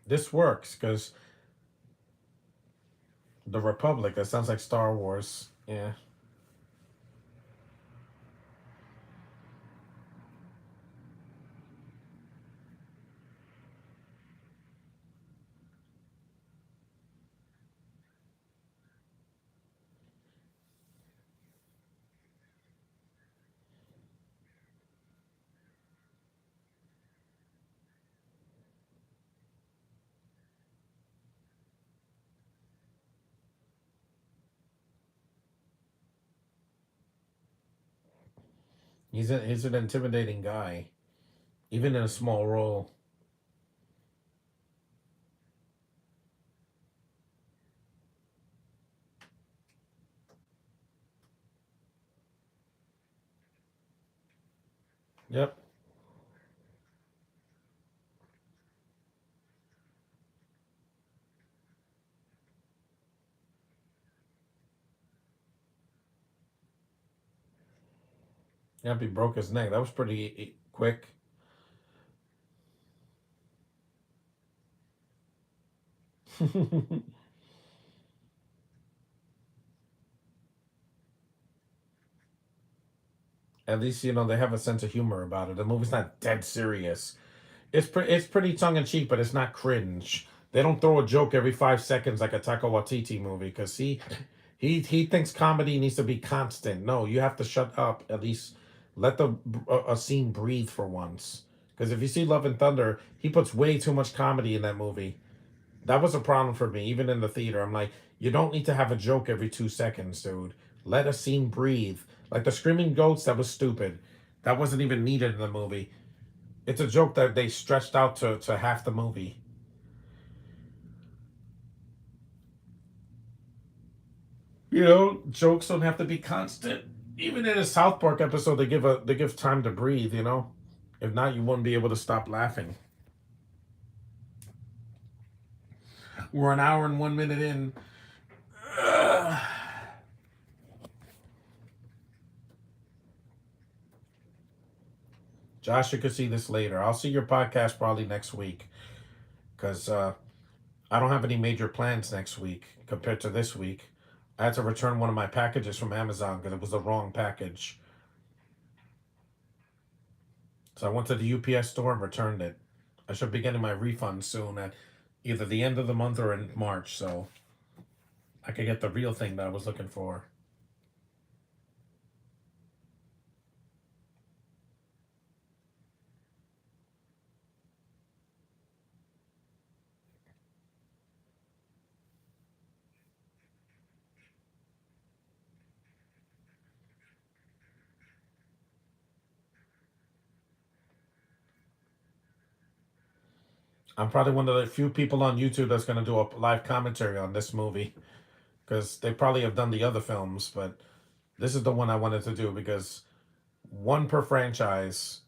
This works because the Republic. That sounds like Star Wars. Yeah, He's an intimidating guy, even in a small role. Yep. Yep. He broke his neck. That was pretty quick. At least they have a sense of humor about it. The movie's not dead serious. It's pretty tongue in cheek, but it's not cringe. They don't throw a joke every 5 seconds like a Taika Waititi movie because he thinks comedy needs to be constant. No, you have to shut up. At least let a scene breathe for once. Because if you see Love and Thunder, he puts way too much comedy in that movie. That was a problem for me, even in the theater. I'm like, you don't need to have a joke every 2 seconds, dude. Let a scene breathe. Like the screaming goats, that was stupid. That wasn't even needed in the movie. It's a joke that they stretched out to half the movie. Jokes don't have to be constant. Even in a South Park episode, they give time to breathe. If not, you wouldn't be able to stop laughing. We're an hour and 1 minute in. Ugh. Josh, you could see this later. I'll see your podcast probably next week because I don't have any major plans next week compared to this week. I had to return one of my packages from Amazon because it was the wrong package. So I went to the UPS store and returned it. I should be getting my refund soon at either the end of the month or in March, so I could get the real thing that I was looking for. I'm probably one of the few people on YouTube that's going to do a live commentary on this movie because they probably have done the other films, but this is the one I wanted to do because one per franchise.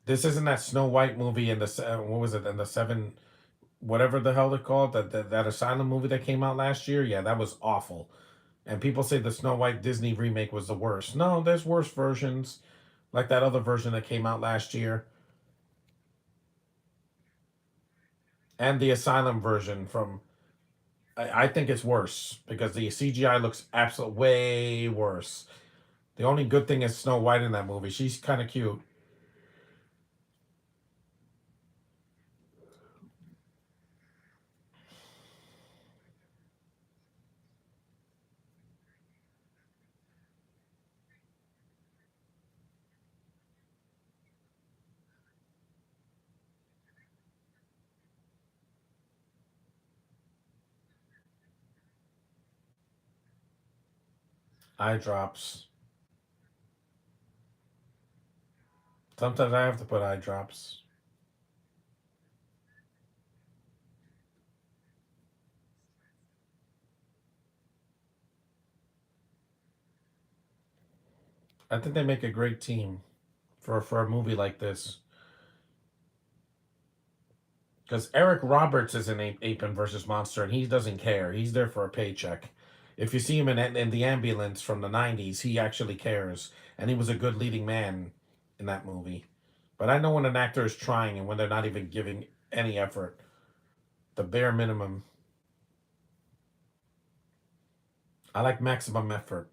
This isn't that Snow White movie in what was it in the seven whatever the hell they're called that Asylum movie that came out last year. Yeah, that was awful. And people say the Snow White Disney remake was the worst. No, there's worse versions, like that other version that came out last year, and the Asylum version from. I think it's worse because the CGI looks absolutely way worse. The only good thing is Snow White in that movie. She's kind of cute. Eye drops. Sometimes I have to put eye drops. I think they make a great team for a movie like this. Because Eric Roberts is in Ape versus Monster, and he doesn't care. He's there for a paycheck. If you see him in the ambulance from the '90s, he actually cares, and he was a good leading man in that movie. But I know when an actor is trying and when they're not even giving any effort, the bare minimum. I like maximum effort.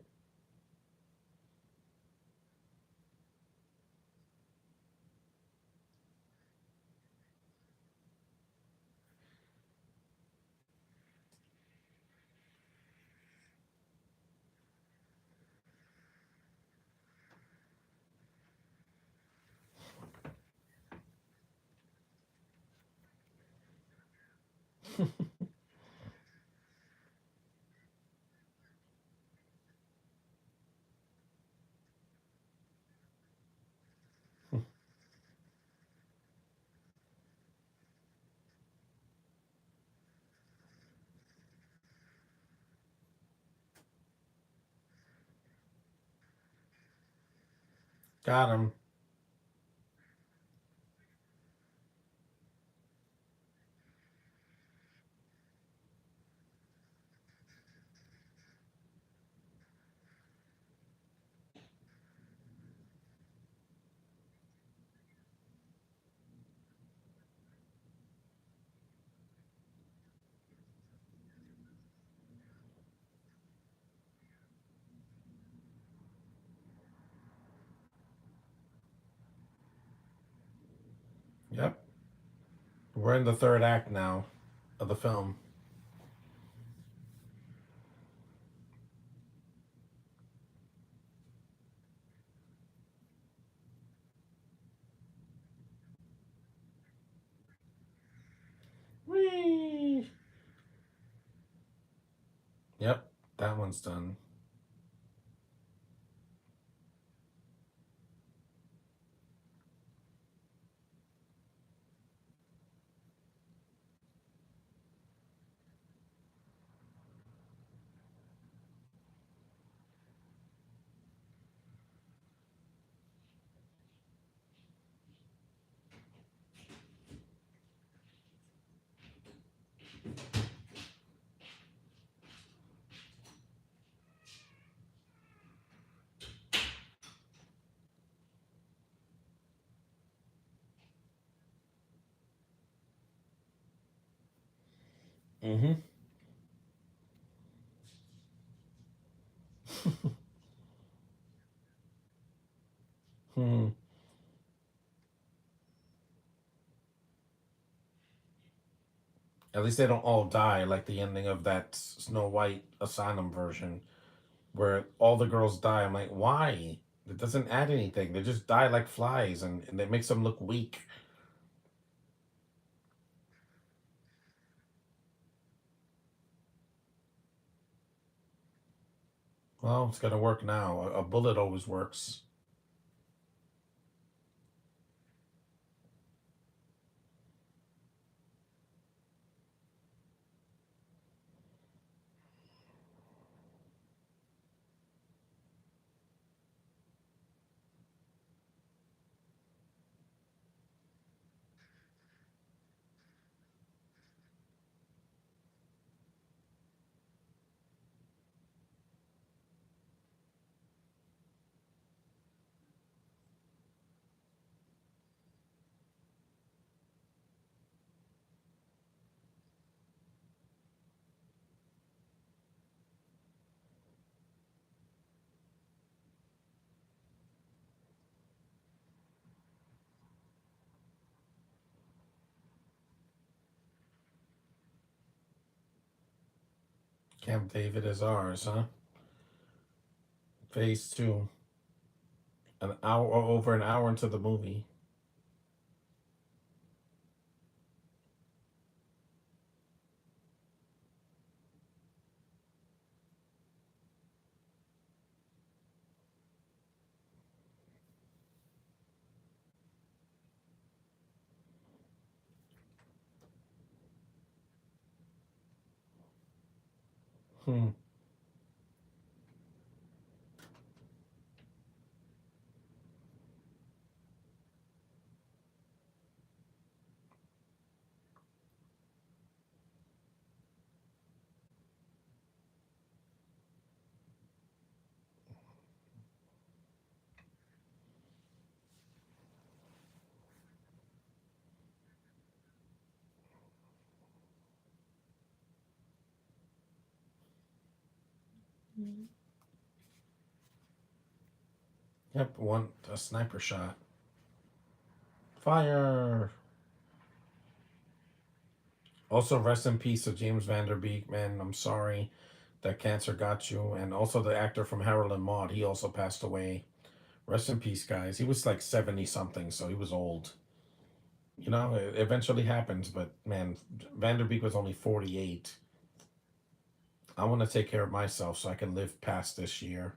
Got him. Yep. We're in the third act now of the film. Whee! Yep, that one's done. Mm-hmm. Hmm. At least they don't all die like the ending of that Snow White Asylum version, where all the girls die. I'm like, why? It doesn't add anything. They just die like flies, and it makes them look weak. Well, it's gonna work now. A bullet always works. Camp David is ours, huh? Phase two. An hour over an hour into the movie. Hmm. Yep, one a sniper shot. Fire. Also, rest in peace to James Vanderbeek, man. I'm sorry that cancer got you. And also the actor from Harold and Maude, he also passed away. Rest in peace, guys. He was like 70 something, so he was old. You know, it eventually happens, but man, Vanderbeek was only 48. I want to take care of myself so I can live past this year.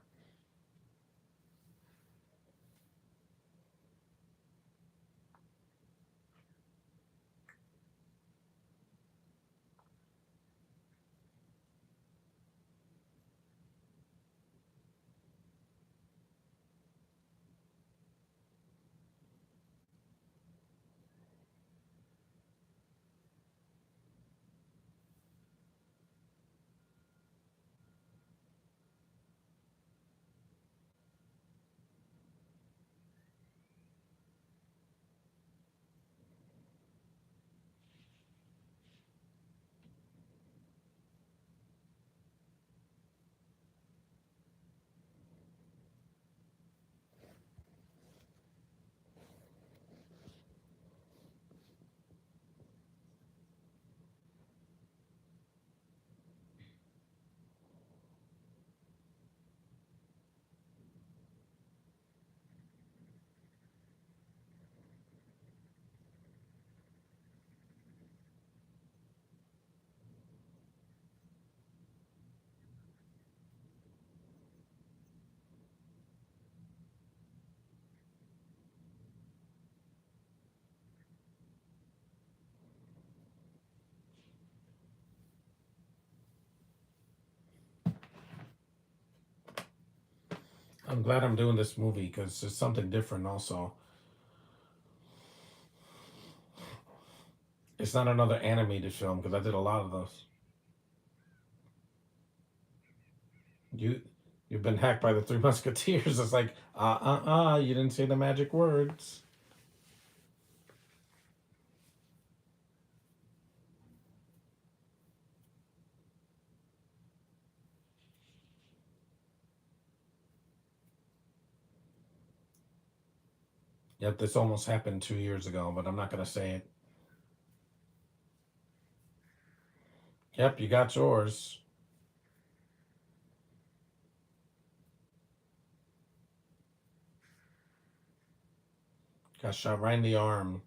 I'm glad I'm doing this movie because it's something different. Also, it's not another animated film because I did a lot of those. You you've been hacked by the Three Musketeers. It's like you didn't say the magic words. Yep, this almost happened 2 years ago, but I'm not gonna say it. Yep, you got yours. Got shot right in the arm.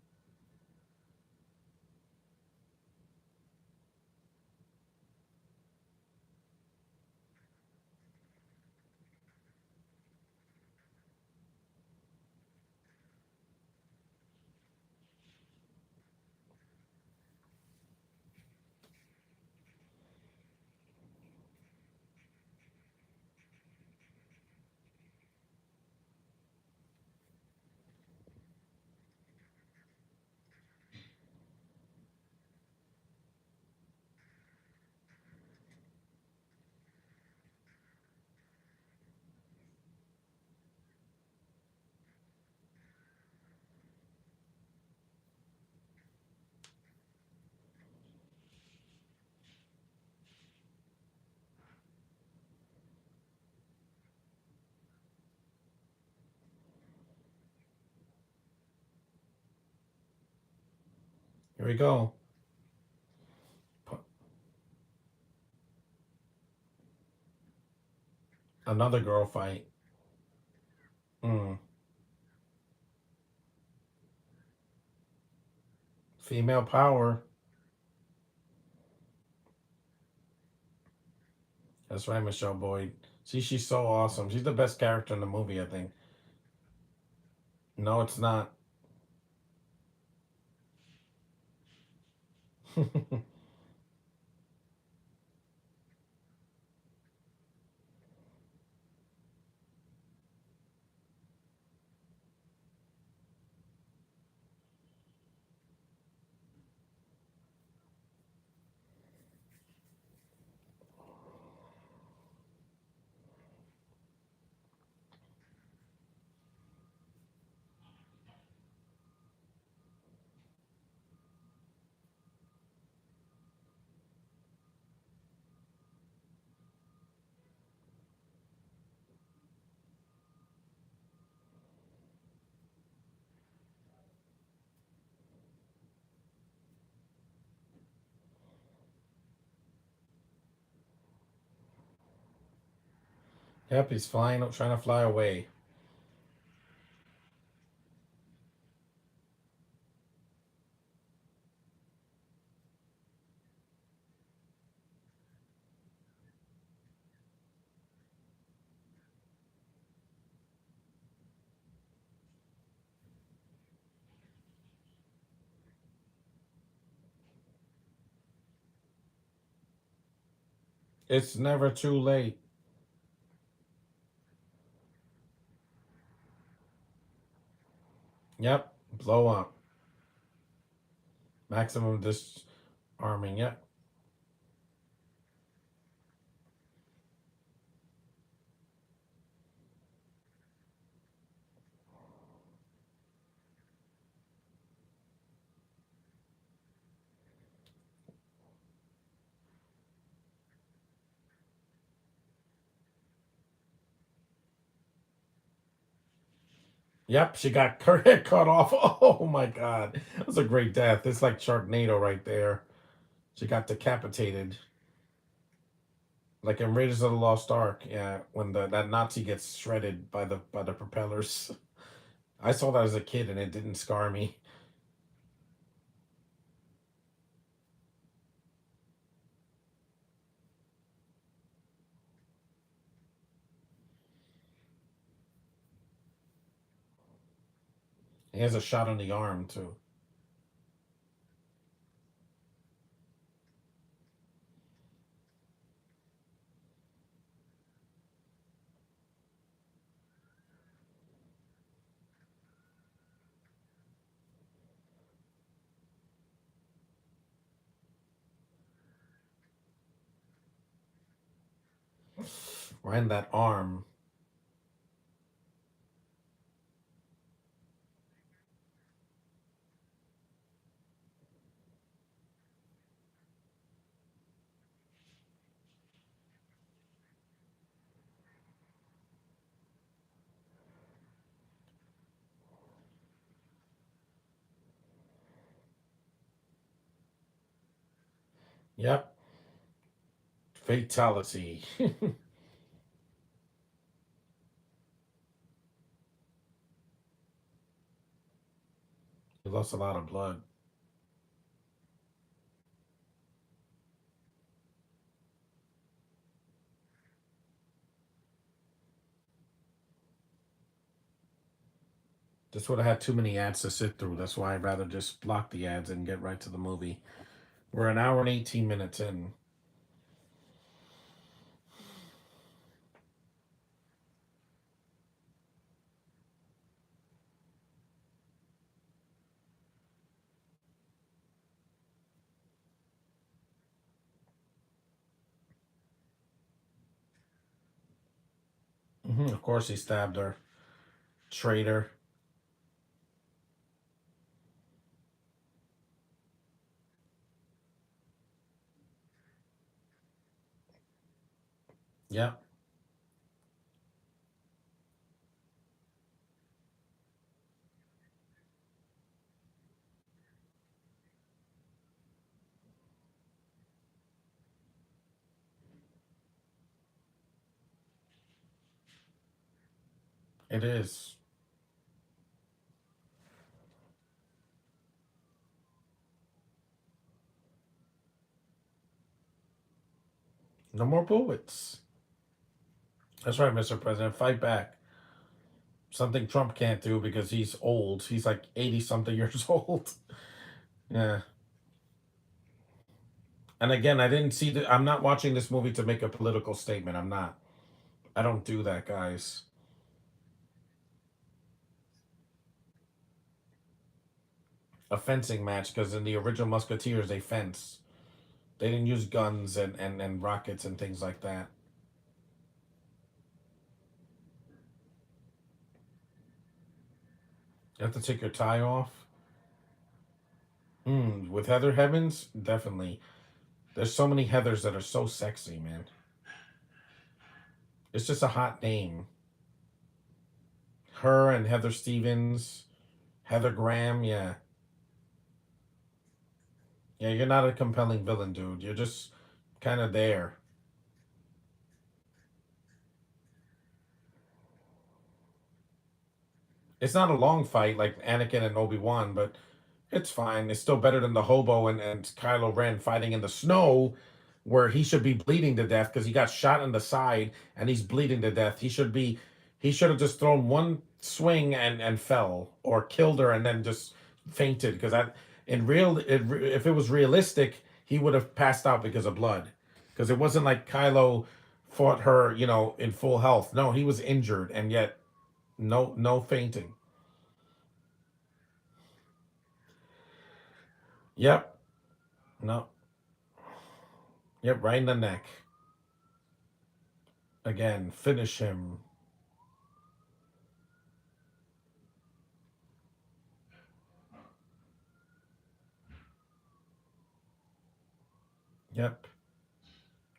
Here we go. Another girl fight. Mm. Female power. That's right, Michelle Boyd. See, she's so awesome. She's the best character in the movie, I think. No, it's not. Yep, he's flying, trying to fly away. It's never too late. Yep, blow up. Maximum disarming. Yep. Yep, she got her head cut off. Oh my god. That was a great death. It's like Sharknado right there. She got decapitated. Like in Raiders of the Lost Ark, yeah, when that Nazi gets shredded by the propellers. I saw that as a kid and it didn't scar me. He has a shot on the arm too. And that arm. Yep. Fatality. He lost a lot of blood. This would have had too many ads to sit through. That's why I'd rather just block the ads and get right to the movie. We're an hour and 18 minutes in. Of course, he stabbed her. Traitor. Yep, it is. No more bullets. That's right, Mr. President. Fight back. Something Trump can't do because he's old. He's like 80 something years old. Yeah. And again, I didn't see the. I'm not watching this movie to make a political statement. I'm not. I don't do that, guys. A fencing match because in the original Musketeers they fence. They didn't use guns and rockets and things like that. You have to take your tie off. With Heather Heavens, definitely. There's so many Heathers that are so sexy, man. It's just a hot name. Her and Heather Stevens, Heather Graham, yeah. Yeah, you're not a compelling villain, dude. You're just kind of there. It's not a long fight like Anakin and Obi-Wan, but it's fine. It's still better than the hobo and Kylo Ren fighting in the snow where he should be bleeding to death because he got shot in the side and he's bleeding to death. He should have just thrown one swing and fell or killed her and then just fainted because that in real if it was realistic, he would have passed out because of blood. Because it wasn't like Kylo fought her, in full health. No, he was injured and yet no fainting. Yep. No. Yep, right in the neck. Again, finish him. Yep,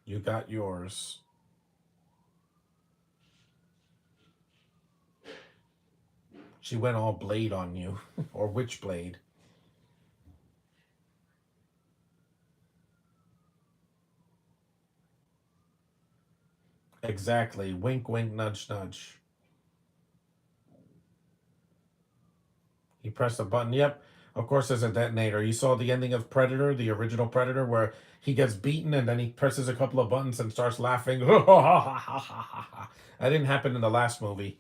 you got yours. She went all blade on you, or witch blade. Exactly. Wink, wink, nudge, nudge. He pressed a button. Yep. Of course, there's a detonator. You saw the ending of Predator, the original Predator, where he gets beaten and then he presses a couple of buttons and starts laughing. That didn't happen in the last movie.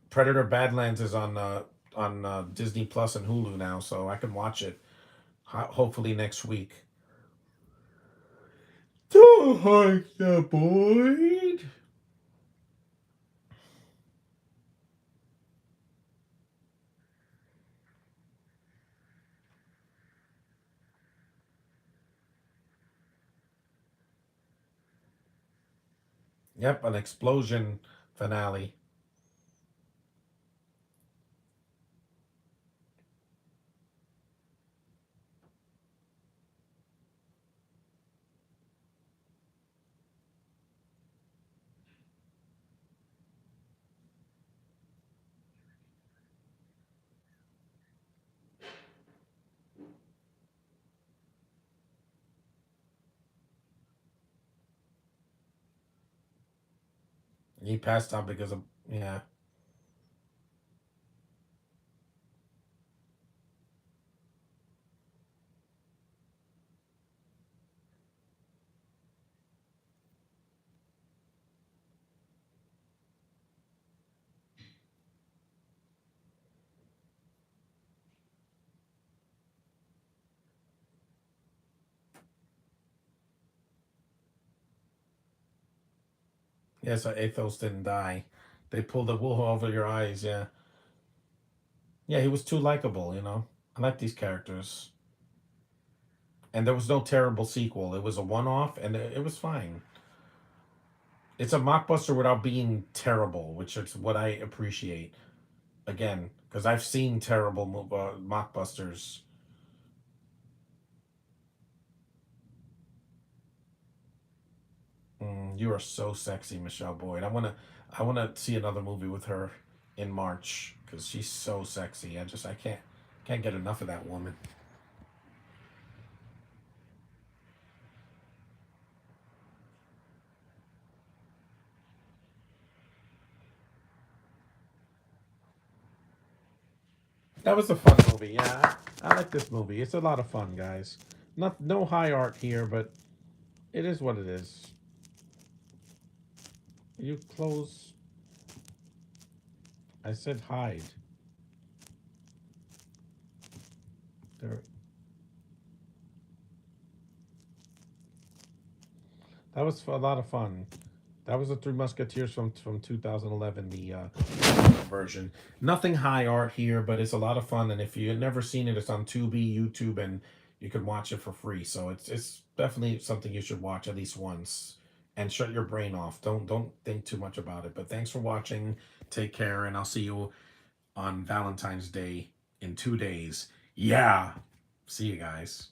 Predator Badlands is on Disney Plus and Hulu now, so I can watch it. Hopefully next week. Don't hike the boy. Yep, an explosion finale. He passed out because of, yeah. Yeah, so Athos didn't die. They pulled the wool over your eyes, yeah. Yeah, he was too likable, you know. I like these characters. And there was no terrible sequel. It was a one off and it was fine. It's a mockbuster without being terrible, which is what I appreciate. Again, because I've seen terrible mockbusters. You are so sexy, Michelle Boyd. I wanna see another movie with her in March because she's so sexy. I can't get enough of that woman. That was a fun movie. Yeah, I like this movie. It's a lot of fun, guys. Not no high art here, but it is what it is. You close. I said hide. There. That was a lot of fun. That was the Three Musketeers from 2011, the version. Nothing high art here, but it's a lot of fun. And if you've never seen it, it's on Tubi, YouTube, and you can watch it for free. So it's definitely something you should watch at least once and shut your brain off. Don't think too much about it. But thanks for watching. Take care, and I'll see you on Valentine's Day in 2 days. Yeah. See you guys.